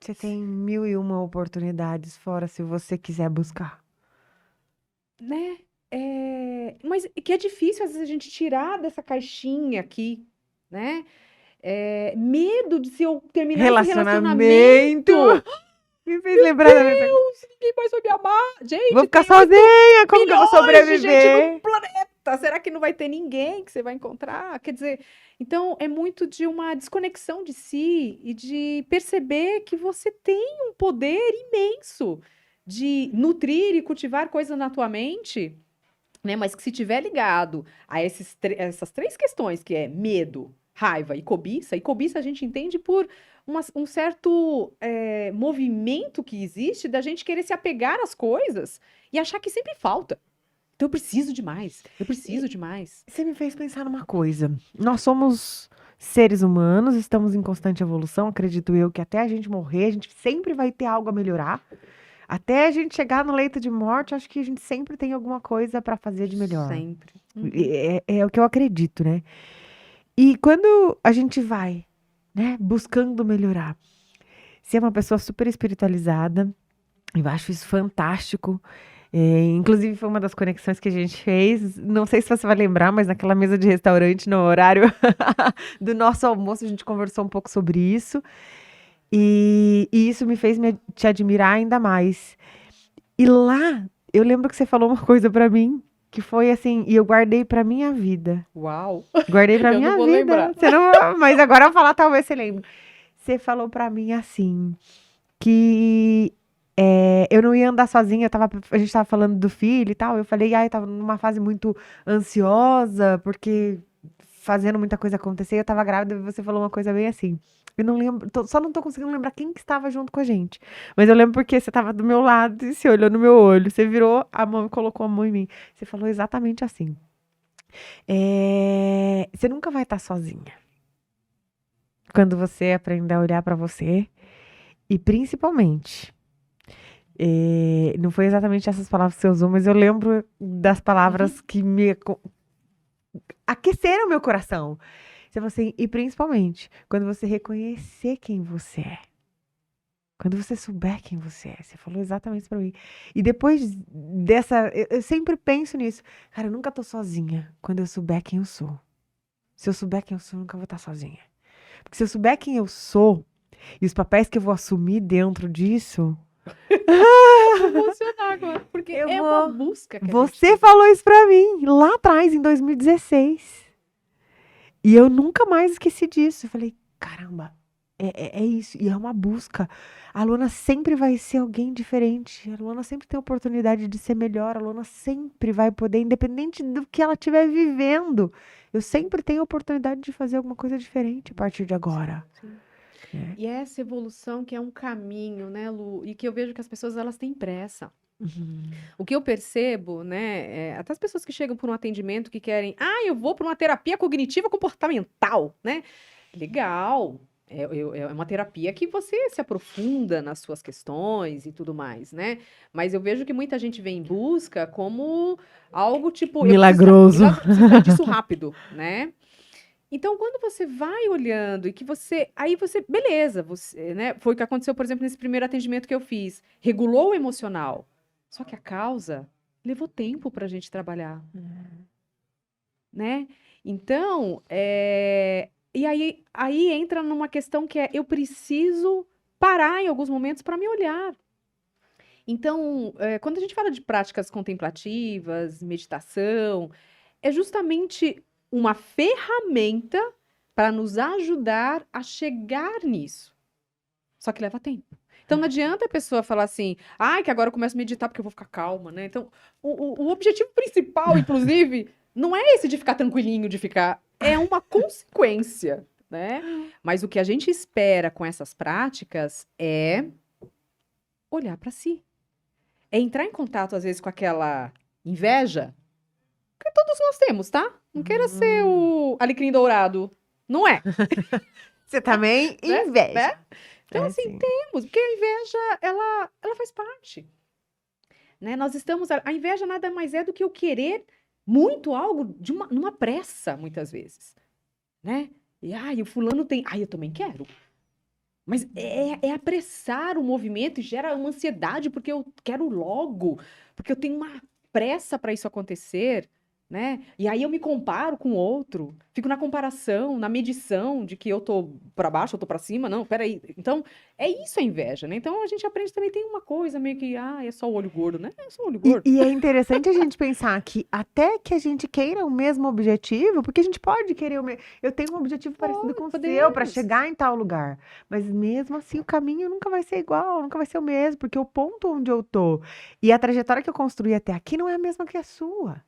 Você tem mil e uma oportunidades fora se você quiser buscar. né? Mas que é difícil, às vezes, a gente tirar dessa caixinha aqui, né? Medo de se eu terminar esse Relacionamento! relacionamento. Me fez Meu lembrar da minha. Deus, ninguém mais vai me amar. Vou Gente, ficar tem 8 sozinha, como que eu vou bilhões de gente no sobreviver? planeta. Será que não vai ter ninguém que você vai encontrar? Quer dizer, então é muito de uma desconexão de si e de perceber que você tem um poder imenso de nutrir e cultivar coisas na tua mente, né? Mas que se tiver ligado a essas três questões, que é medo, raiva e cobiça a gente entende por um certo movimento que existe da gente querer se apegar às coisas e achar que sempre falta. Então eu preciso de mais, eu preciso de mais. Você me fez pensar numa coisa. Nós somos seres humanos, estamos em constante evolução. Acredito eu que até a gente morrer, a gente sempre vai ter algo a melhorar. Até a gente chegar no leito de morte, acho que a gente sempre tem alguma coisa para fazer de melhor. Sempre. Uhum. É o que eu acredito, né? E quando a gente vai, né, buscando melhorar, se é uma pessoa super espiritualizada, eu acho isso fantástico. Inclusive, foi uma das conexões que a gente fez. Não sei se você vai lembrar, mas naquela mesa de restaurante, no horário do nosso almoço, a gente conversou um pouco sobre isso. E isso me fez te admirar ainda mais. E lá, eu lembro que você falou uma coisa pra mim, que foi assim, e eu guardei pra minha vida. Uau! Guardei pra Eu não minha vou vida. lembrar. Você não, mas agora eu vou falar, talvez você lembre. Você falou pra mim assim, que eu não ia andar sozinha, a gente tava falando do filho e tal. Eu falei, eu tava numa fase muito ansiosa, porque fazendo muita coisa acontecer, eu tava grávida e você falou uma coisa bem assim. Eu não lembro, só não tô conseguindo lembrar quem que estava junto com a gente. Mas eu lembro porque você tava do meu lado e você olhou no meu olho. Você virou a mão e colocou a mão em mim. Você falou exatamente assim. Você nunca vai estar sozinha. Quando você aprender a olhar pra você. E principalmente, não foi exatamente essas palavras que você usou, mas eu lembro das palavras que me aqueceram meu coração. Você falou assim, e principalmente, quando você reconhecer quem você é. Quando você souber quem você é. Você falou exatamente isso pra mim. E depois dessa, eu sempre penso nisso. Cara, eu nunca tô sozinha quando eu souber quem eu sou. Se eu souber quem eu sou, eu nunca vou estar sozinha. Porque se eu souber quem eu sou e os papéis que eu vou assumir dentro disso, Vou emocionar agora, porque eu é uma vou. busca que a gente Você tem. falou isso pra mim lá atrás, em 2016. E eu nunca mais esqueci disso. Eu falei, caramba, é isso. E é uma busca. A Luana sempre vai ser alguém diferente. A Luana sempre tem a oportunidade de ser melhor. A Luana sempre vai poder, independente do que ela estiver vivendo. Eu sempre tenho a oportunidade de fazer alguma coisa diferente a partir de agora. Sim. Né? E essa evolução que é um caminho, né, Lu? E que eu vejo que as pessoas elas têm pressa. Uhum. O que eu percebo, né, até as pessoas que chegam por um atendimento que querem, eu vou para uma terapia cognitiva comportamental, né? Legal. É uma terapia que você se aprofunda nas suas questões e tudo mais, né? Mas eu vejo que muita gente vem em busca como algo tipo, Milagroso. eu preciso sair disso rápido, né? Então, quando você vai olhando e que aí você, beleza, você, né? Foi o que aconteceu, por exemplo, nesse primeiro atendimento que eu fiz. Regulou o emocional. Só que a causa levou tempo para a gente trabalhar, né? Então, e aí entra numa questão que é, eu preciso parar em alguns momentos para me olhar. Então, quando a gente fala de práticas contemplativas, meditação, é justamente uma ferramenta para nos ajudar a chegar nisso. Só que leva tempo. Então não adianta a pessoa falar assim, que agora eu começo a meditar porque eu vou ficar calma, né? Então, o objetivo principal, inclusive, não é esse de ficar tranquilinho, de ficar. É uma consequência, né? Mas o que a gente espera com essas práticas é olhar para si. É entrar em contato, às vezes, com aquela inveja que todos nós temos, tá? Não queira ser o alecrim dourado. Não é, Você também né? inveja. Né? Então, assim, Sim. temos, porque a inveja, ela faz parte, né? Nós estamos, a inveja nada mais é do que o querer muito algo numa pressa, muitas vezes, né? E, o fulano tem, eu também quero. Mas é apressar o movimento e gera uma ansiedade, porque eu quero logo, porque eu tenho uma pressa para isso acontecer, né? E aí eu me comparo com o outro, fico na comparação, na medição de que eu tô para baixo, eu tô para cima, não, peraí. Então, é isso a inveja, né? Então a gente aprende também, tem uma coisa meio que, é só o olho gordo, né? É só o olho E, gordo. e é interessante a gente pensar que até que a gente queira o mesmo objetivo, porque a gente pode querer eu tenho um objetivo parecido com o seu para Podemos. chegar em tal lugar, mas mesmo assim o caminho nunca vai ser igual, nunca vai ser o mesmo, porque o ponto onde eu tô e a trajetória que eu construí até aqui não é a mesma que a sua.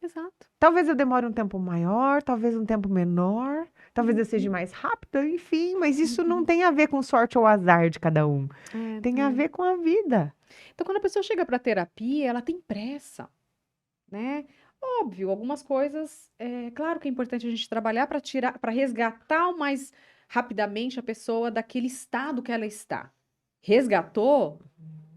Exato. Talvez eu demore um tempo maior, talvez um tempo menor, talvez eu seja Uhum. mais rápida, enfim, mas isso não tem a ver com sorte ou azar de cada um. Tem a ver com a vida. Então, quando a pessoa chega para terapia, ela tem pressa, né? Óbvio, algumas coisas, claro que é importante a gente trabalhar para tirar, para resgatar o mais rapidamente a pessoa daquele estado que ela está. Resgatou?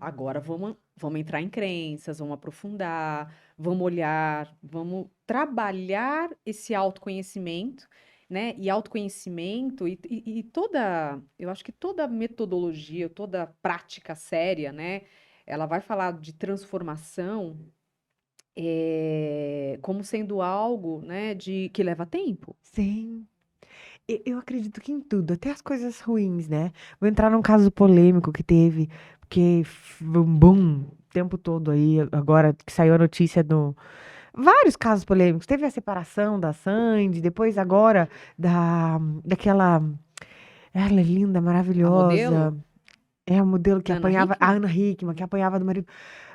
Agora vamos entrar em crenças, vamos aprofundar, vamos olhar, vamos trabalhar esse autoconhecimento, né? E autoconhecimento e eu acho que toda metodologia, toda prática séria, né? Ela vai falar de transformação como sendo algo, né, de que leva tempo. Sim. Eu acredito que em tudo, até as coisas ruins, né? Vou entrar num caso polêmico que teve, porque um boom o tempo todo aí, agora que saiu a notícia do. Vários casos polêmicos. Teve a separação da Sandy, depois agora daquela. Ela é linda, A maravilhosa. modelo, É a modelo que Ana apanhava, a Hickman? Ana Hickman, que apanhava do marido.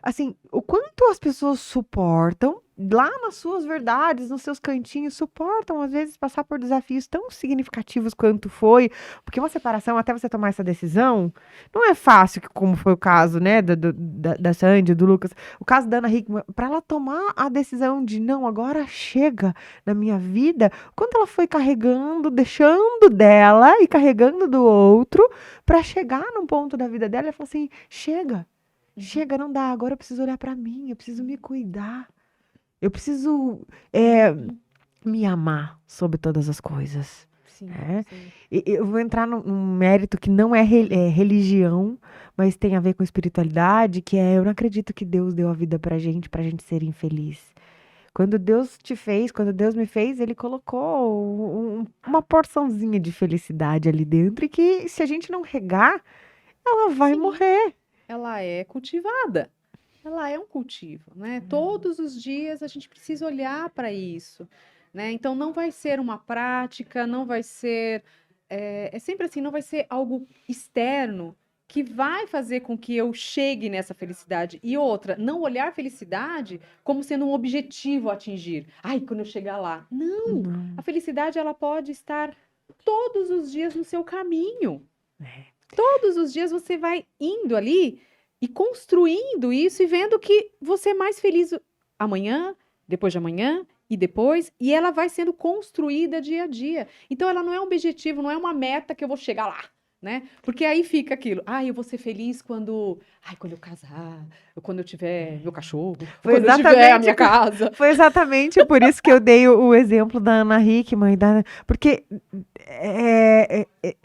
Assim, o quanto as pessoas suportam, lá nas suas verdades, nos seus cantinhos, suportam, às vezes, passar por desafios tão significativos quanto foi. Porque uma separação, até você tomar essa decisão, não é fácil, como foi o caso, né, da Sandy, do Lucas. O caso da Ana Hickman, para ela tomar a decisão de, não, agora chega na minha vida, quanto ela foi carregando, deixando dela e carregando do outro para chegar num ponto da vida dela e falar assim: chega, Uhum. chega, não dá. Agora eu preciso olhar para mim, eu preciso me cuidar, eu preciso é, me amar sobre todas as coisas. Sim, Né? sim. Eu vou entrar num mérito que não é, religião, mas tem a ver com espiritualidade, que é: eu não acredito que Deus deu a vida pra gente ser infeliz. Quando Deus te fez, quando Deus me fez, Ele colocou uma porçãozinha de felicidade ali dentro e que, se a gente não regar, ela vai Sim, morrer. ela é cultivada. Ela é um cultivo, né? Todos os dias a gente precisa olhar para isso, né? Então não vai ser uma prática, não vai ser, é sempre assim, não vai ser algo externo que vai fazer com que eu chegue nessa felicidade. E outra, não olhar felicidade como sendo um objetivo a atingir. Ai, quando eu chegar lá. Não, a Não. felicidade ela pode estar todos os dias no seu caminho. É. Todos os dias você vai indo ali e construindo isso e vendo que você é mais feliz amanhã, depois de amanhã e depois, e ela vai sendo construída dia a dia. Então ela não é um objetivo, não é uma meta que eu vou chegar lá, né? Porque aí fica aquilo, eu vou ser feliz quando eu casar, ou quando eu tiver meu cachorro, ou Foi quando eu tiver a exatamente, minha casa. foi exatamente por isso que eu dei o exemplo da Ana Hickman, porque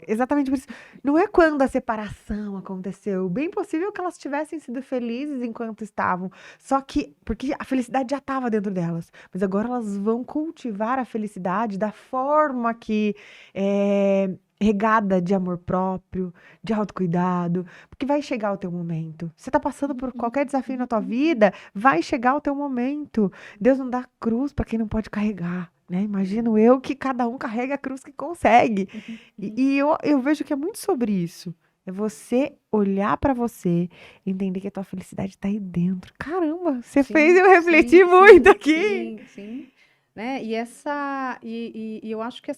exatamente por isso. Não é quando a separação aconteceu. Bem possível que elas tivessem sido felizes enquanto estavam. Só que, porque a felicidade já estava dentro delas. Mas agora elas vão cultivar a felicidade da forma que regada de amor próprio, de autocuidado, porque vai chegar o teu momento. Você tá passando por qualquer desafio na tua vida, vai chegar o teu momento. Deus não dá cruz para quem não pode carregar, né? Imagino eu que cada um carrega a cruz que consegue. E eu vejo que é muito sobre isso. É você olhar para você, entender que a tua felicidade tá aí dentro. Caramba, você fez Sim, eu refletir sim, muito sim, aqui. sim, sim, né? E eu acho que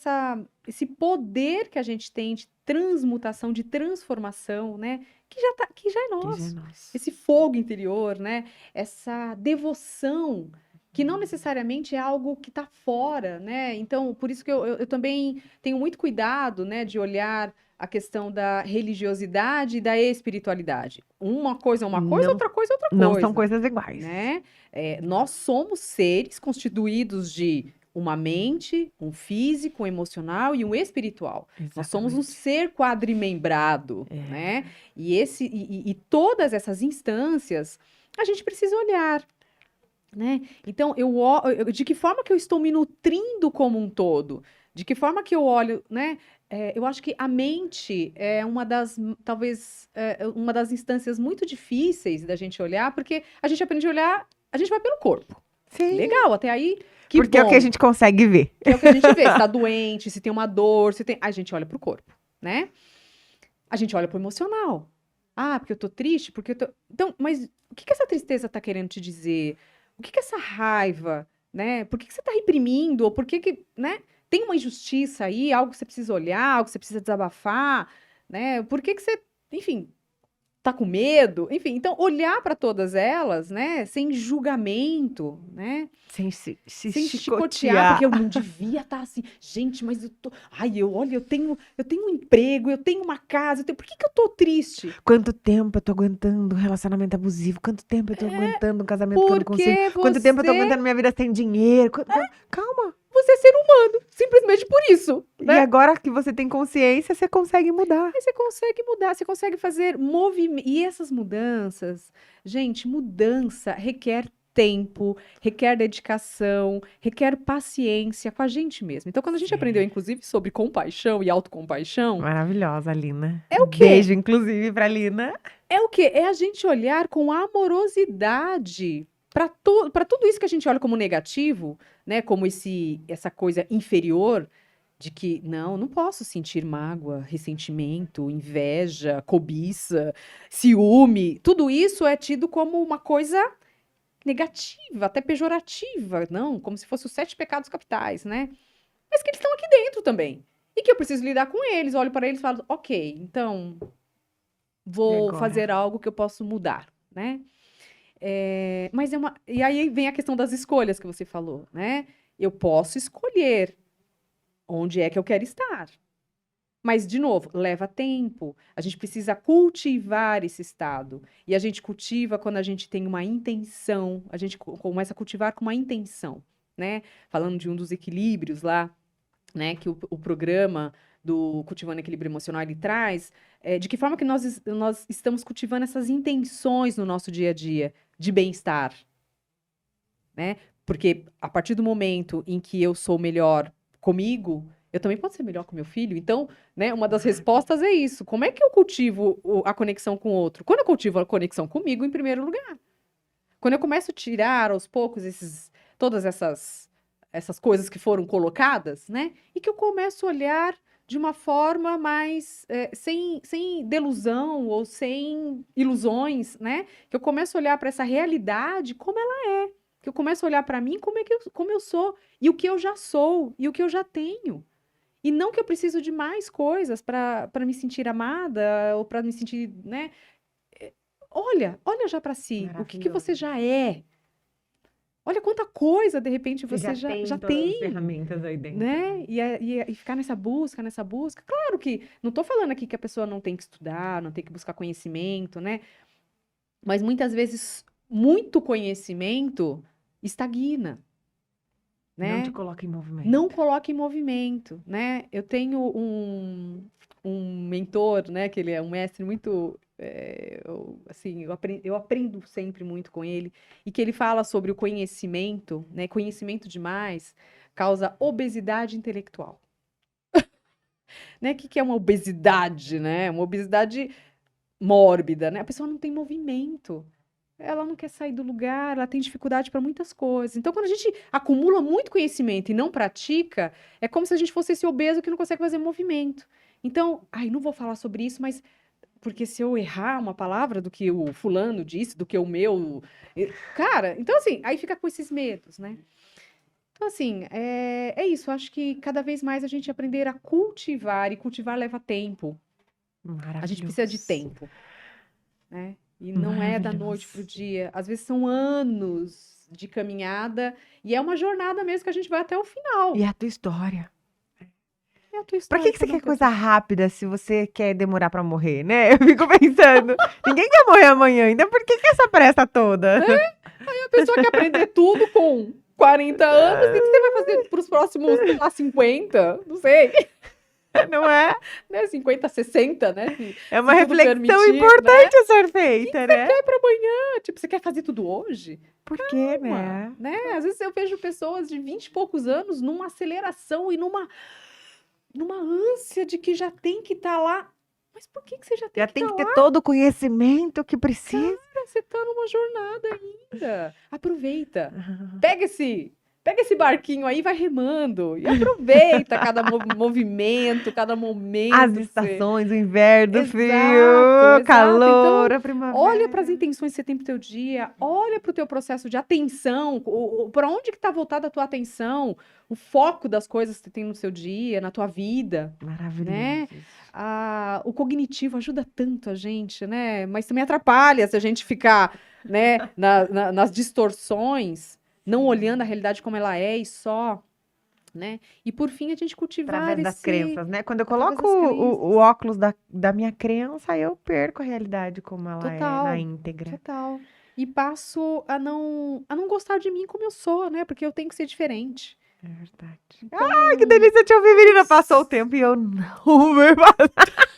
esse poder que a gente tem de transmutação, de transformação, né? Que já é Que já é nosso. nosso. Esse fogo interior, né? Essa devoção que não necessariamente é algo que está fora, né? Então, por isso que eu também tenho muito cuidado, né, de olhar a questão da religiosidade e da espiritualidade. Uma coisa, Não, outra não são coisa, coisas iguais. né? Nós somos seres constituídos de uma mente, um físico, um emocional e um espiritual. Nós somos um Exatamente. ser quadrimembrado, É. né? E todas essas instâncias a gente precisa olhar, né? Então, de que forma que eu estou me nutrindo como um todo? De que forma que eu olho, né? Eu acho que a mente é talvez, uma das instâncias muito difíceis da gente olhar, porque a gente aprende a olhar, a gente vai pelo corpo. Sim, Legal, até aí, que porque é o que a bom, gente consegue ver. que é o que a gente vê. Se tá doente, se tem uma dor, se tem. A gente olha pro corpo, né? A gente olha pro emocional. Ah, porque eu tô triste, porque eu tô. Então, mas o que que essa tristeza tá querendo te dizer? O que que essa raiva, né? Por que que você tá reprimindo? Ou por que que, né? Tem uma injustiça aí, algo que você precisa olhar, algo que você precisa desabafar, né? Por que que você, enfim, tá com medo? Enfim, então olhar para todas elas, né, sem julgamento, né? Sem se Sem chicotear, porque chicotear. eu não devia estar assim. Gente, mas eu tô. Olha, eu tenho um emprego, eu tenho uma casa, por que que eu tô triste? Quanto tempo eu tô aguentando um relacionamento abusivo? Quanto tempo eu tô aguentando um casamento que eu não consigo? Porque Quanto tempo eu tô você aguentando minha vida sem dinheiro? Calma. você é ser humano, simplesmente por isso, E né? agora que você tem consciência, você consegue mudar. Aí você consegue mudar, você consegue fazer movimento. E essas mudanças, gente, mudança requer tempo, requer dedicação, requer paciência com a gente mesmo. Então, quando a gente aprendeu, inclusive, sobre compaixão e autocompaixão, Maravilhosa, Lina. é o quê? Beijo, inclusive, pra Lina. É o quê? É a gente olhar com amorosidade para tudo isso que a gente olha como negativo, né? Como essa coisa inferior de que não posso sentir mágoa, ressentimento, inveja, cobiça, ciúme. Tudo isso é tido como uma coisa negativa, até pejorativa, não, como se fossem os 7 pecados capitais, né? Mas que eles estão aqui dentro também. E que eu preciso lidar com eles, olho para eles e falo, ok, então vou fazer algo que eu posso mudar, né? Mas e aí vem a questão das escolhas que você falou, né? Eu posso escolher onde é que eu quero estar. Mas, de novo, leva tempo. A gente precisa cultivar esse estado. E a gente cultiva quando a gente tem uma intenção. A gente começa a cultivar com uma intenção, né? Falando de um dos equilíbrios lá, né? Que o programa do Cultivando Equilíbrio Emocional ele traz. De que forma que nós estamos cultivando essas intenções no nosso dia a dia de bem-estar, né? Porque a partir do momento em que eu sou melhor comigo, eu também posso ser melhor com meu filho. Então, né, uma das respostas é isso. Como é que eu cultivo a conexão com o outro? Quando eu cultivo a conexão comigo, em primeiro lugar. Quando eu começo a tirar aos poucos todas essas coisas que foram colocadas, né? E que eu começo a olhar de uma forma mais sem delusão ou sem ilusões, né? Que eu começo a olhar para essa realidade como ela é. Que eu começo a olhar para mim como eu sou, e o que eu já sou, e o que eu já tenho. E não que eu preciso de mais coisas para me sentir amada, ou para me sentir, né? Olha já para si, o que você já é. Olha quanta coisa, de repente, você já tem. As ferramentas aí dentro. Né? E ficar nessa busca. Claro que, não estou falando aqui que a pessoa não tem que estudar, não tem que buscar conhecimento, né? Mas muitas vezes, muito conhecimento estagna, né? Não te coloca em movimento. Não coloca em movimento, né? Eu tenho um mentor, né? Que ele é um mestre muito, eu aprendo sempre muito com ele, e que ele fala sobre o conhecimento, né? Conhecimento demais causa obesidade intelectual. Né? O que é uma obesidade, né? Uma obesidade mórbida, né? A pessoa não tem movimento. Ela não quer sair do lugar, ela tem dificuldade para muitas coisas. Então, quando a gente acumula muito conhecimento e não pratica, é como se a gente fosse esse obeso que não consegue fazer movimento. Então, não vou falar sobre isso, mas porque se eu errar uma palavra do que o fulano disse, do que o meu... Cara, então assim, aí fica com esses medos, né? Então, assim, é isso. Acho que cada vez mais a gente aprender a cultivar, e cultivar leva tempo. A gente precisa de tempo, né? E não é da noite pro dia. Às vezes são anos de caminhada e é uma jornada mesmo que a gente vai até o final. E é a tua história. É a tua Pra história. que você quer coisa rápida se você quer demorar pra morrer, né? Eu fico pensando, ninguém quer morrer amanhã, então por que essa pressa toda? Aí a pessoa quer aprender tudo com 40 anos, o que você vai fazer pros próximos, sei lá, 50? Não sei. Não é? Né? 50, 60, né? É uma se tudo reflexão permitir, importante a ser feita, né? Você quer pra amanhã? Tipo, você quer fazer tudo hoje? Por quê, né? Às vezes eu vejo pessoas de 20 e poucos anos numa aceleração e numa ânsia de que já tem que estar lá. Mas por que você já tem Já que tem estar que lá? ter todo o conhecimento que precisa. Cara, você tá numa jornada ainda. Aproveita. Pega esse barquinho aí e vai remando. E aproveita cada movimento, cada momento. As estações, o inverno, o Exato, frio, exato. o calor, Então, a primavera. olha para as intenções que você tem pro teu dia, olha para o teu processo de atenção, para onde que está voltada a tua atenção, o foco das coisas que você tem no seu dia, na tua vida. Maravilhoso. Né? O cognitivo ajuda tanto a gente, né? Mas também atrapalha se a gente ficar, né, nas distorções, não olhando a realidade como ela é e só, né? E por fim a gente cultivar através das crenças, né? Quando eu através coloco das o óculos da minha crença, eu perco a realidade como ela Total, é na íntegra. Total. E passo a não gostar de mim como eu sou, né? Porque eu tenho que ser diferente. É verdade. Então, Ai, que delícia te ouvir, menina. Passou o tempo e eu não me passar.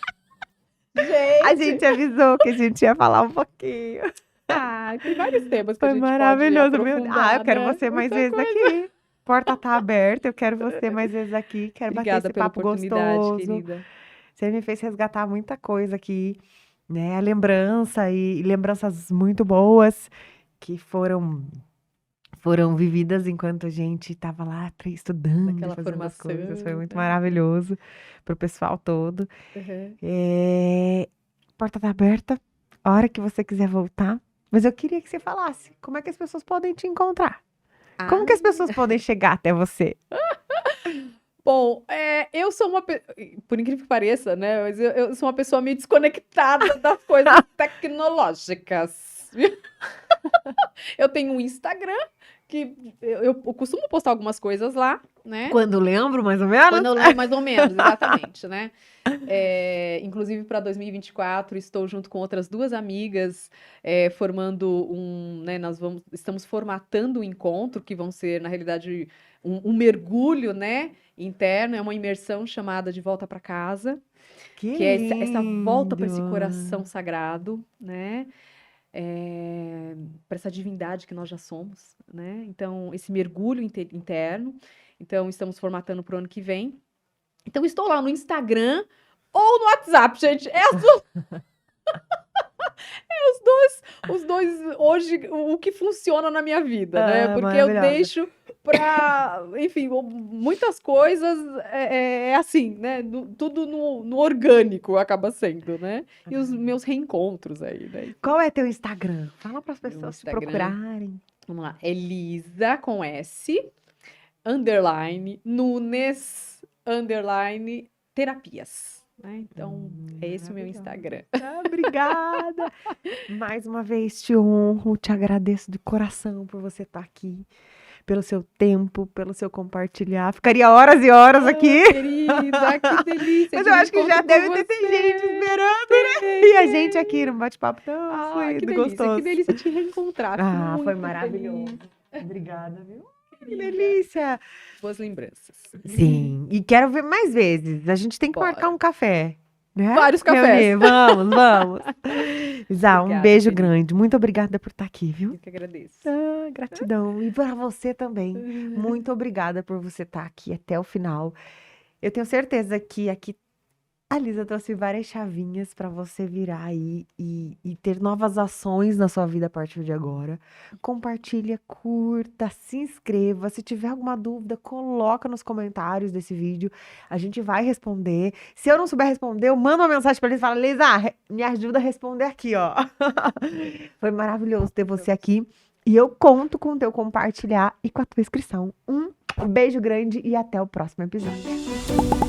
A gente avisou que a gente ia falar um pouquinho. Tem vários temas que a Foi gente pode maravilhoso. Eu aprofundar, quero né? você mais Muita vezes coisa. aqui. Porta tá aberta, eu quero você mais vezes aqui. Quero bater Obrigada esse pela papo oportunidade, gostoso. querida. Você me fez resgatar muita coisa aqui, né? A lembrança e lembranças muito boas que foram vividas enquanto a gente estava lá estudando e Daquela fazendo as coisas. Foi formação, muito né? maravilhoso para o pessoal todo. Uhum. É, Porta tá aberta, a hora que você quiser voltar. Mas eu queria que você falasse como é que as pessoas podem te encontrar. Como que as Ah, pessoas podem chegar até você? bom, eu sou por incrível que pareça, né? Mas eu sou uma pessoa meio desconectada das coisas tecnológicas. Eu tenho um Instagram que eu costumo postar algumas coisas lá, né? Quando lembro, mais ou menos? Quando eu lembro mais ou menos, exatamente, né? Inclusive para 2024, estou junto com outras duas amigas, formando né? Estamos formatando um encontro que vão ser, na realidade, um mergulho, né? Interno, é uma imersão chamada De Volta para Casa, Que que é essa volta para esse lindo! coração sagrado, né? Para essa divindade que nós já somos, né? Então, esse mergulho interno. Então, estamos formatando para o ano que vem. Então, estou lá no Instagram ou no WhatsApp, gente. Os dois hoje, o que funciona na minha vida, né? Ah, Porque eu maravilhosa. deixo para, enfim, muitas coisas é assim, né? Tudo no orgânico acaba sendo, né? E os meus reencontros aí, né? Qual é teu Instagram? Fala para as Meu pessoas te Instagram, procurarem. vamos lá, Elisa com S, underline, Nunes, underline, terapias. Né? Então, é esse o meu Maravilhosa. Instagram. Ah, obrigada. Mais uma vez te honro, te agradeço de coração por você estar aqui, pelo seu tempo, pelo seu compartilhar. Ficaria horas e horas aqui, Querida, que delícia mas de eu acho que já reencontro com deve ter gente você. esperando, Tem, e a gente tem. aqui num bate-papo tão fluido, Que gostoso. delícia te reencontrar. Fico Ah, foi muito maravilhoso. feliz, Obrigada, viu? Que querida. delícia. Boas lembranças. Sim, e quero ver mais vezes. A gente tem que marcar Bora. um café, né? Vários cafés. Reunir, vamos, vamos. Zá, um Obrigada, beijo querida. grande. Muito obrigada por estar aqui, viu? Eu que agradeço. Ah, gratidão. E para você também. Muito obrigada por você estar aqui até o final. Eu tenho certeza que aqui a Lisa trouxe várias chavinhas para você virar aí e ter novas ações na sua vida a partir de agora. Compartilha, curta, se inscreva. Se tiver alguma dúvida, coloca nos comentários desse vídeo. A gente vai responder. Se eu não souber responder, eu mando uma mensagem para Lisa e falo, Lisa, me ajuda a responder aqui, ó. Foi maravilhoso ter você aqui. E eu conto com o teu compartilhar e com a tua inscrição. Um beijo grande e até o próximo episódio.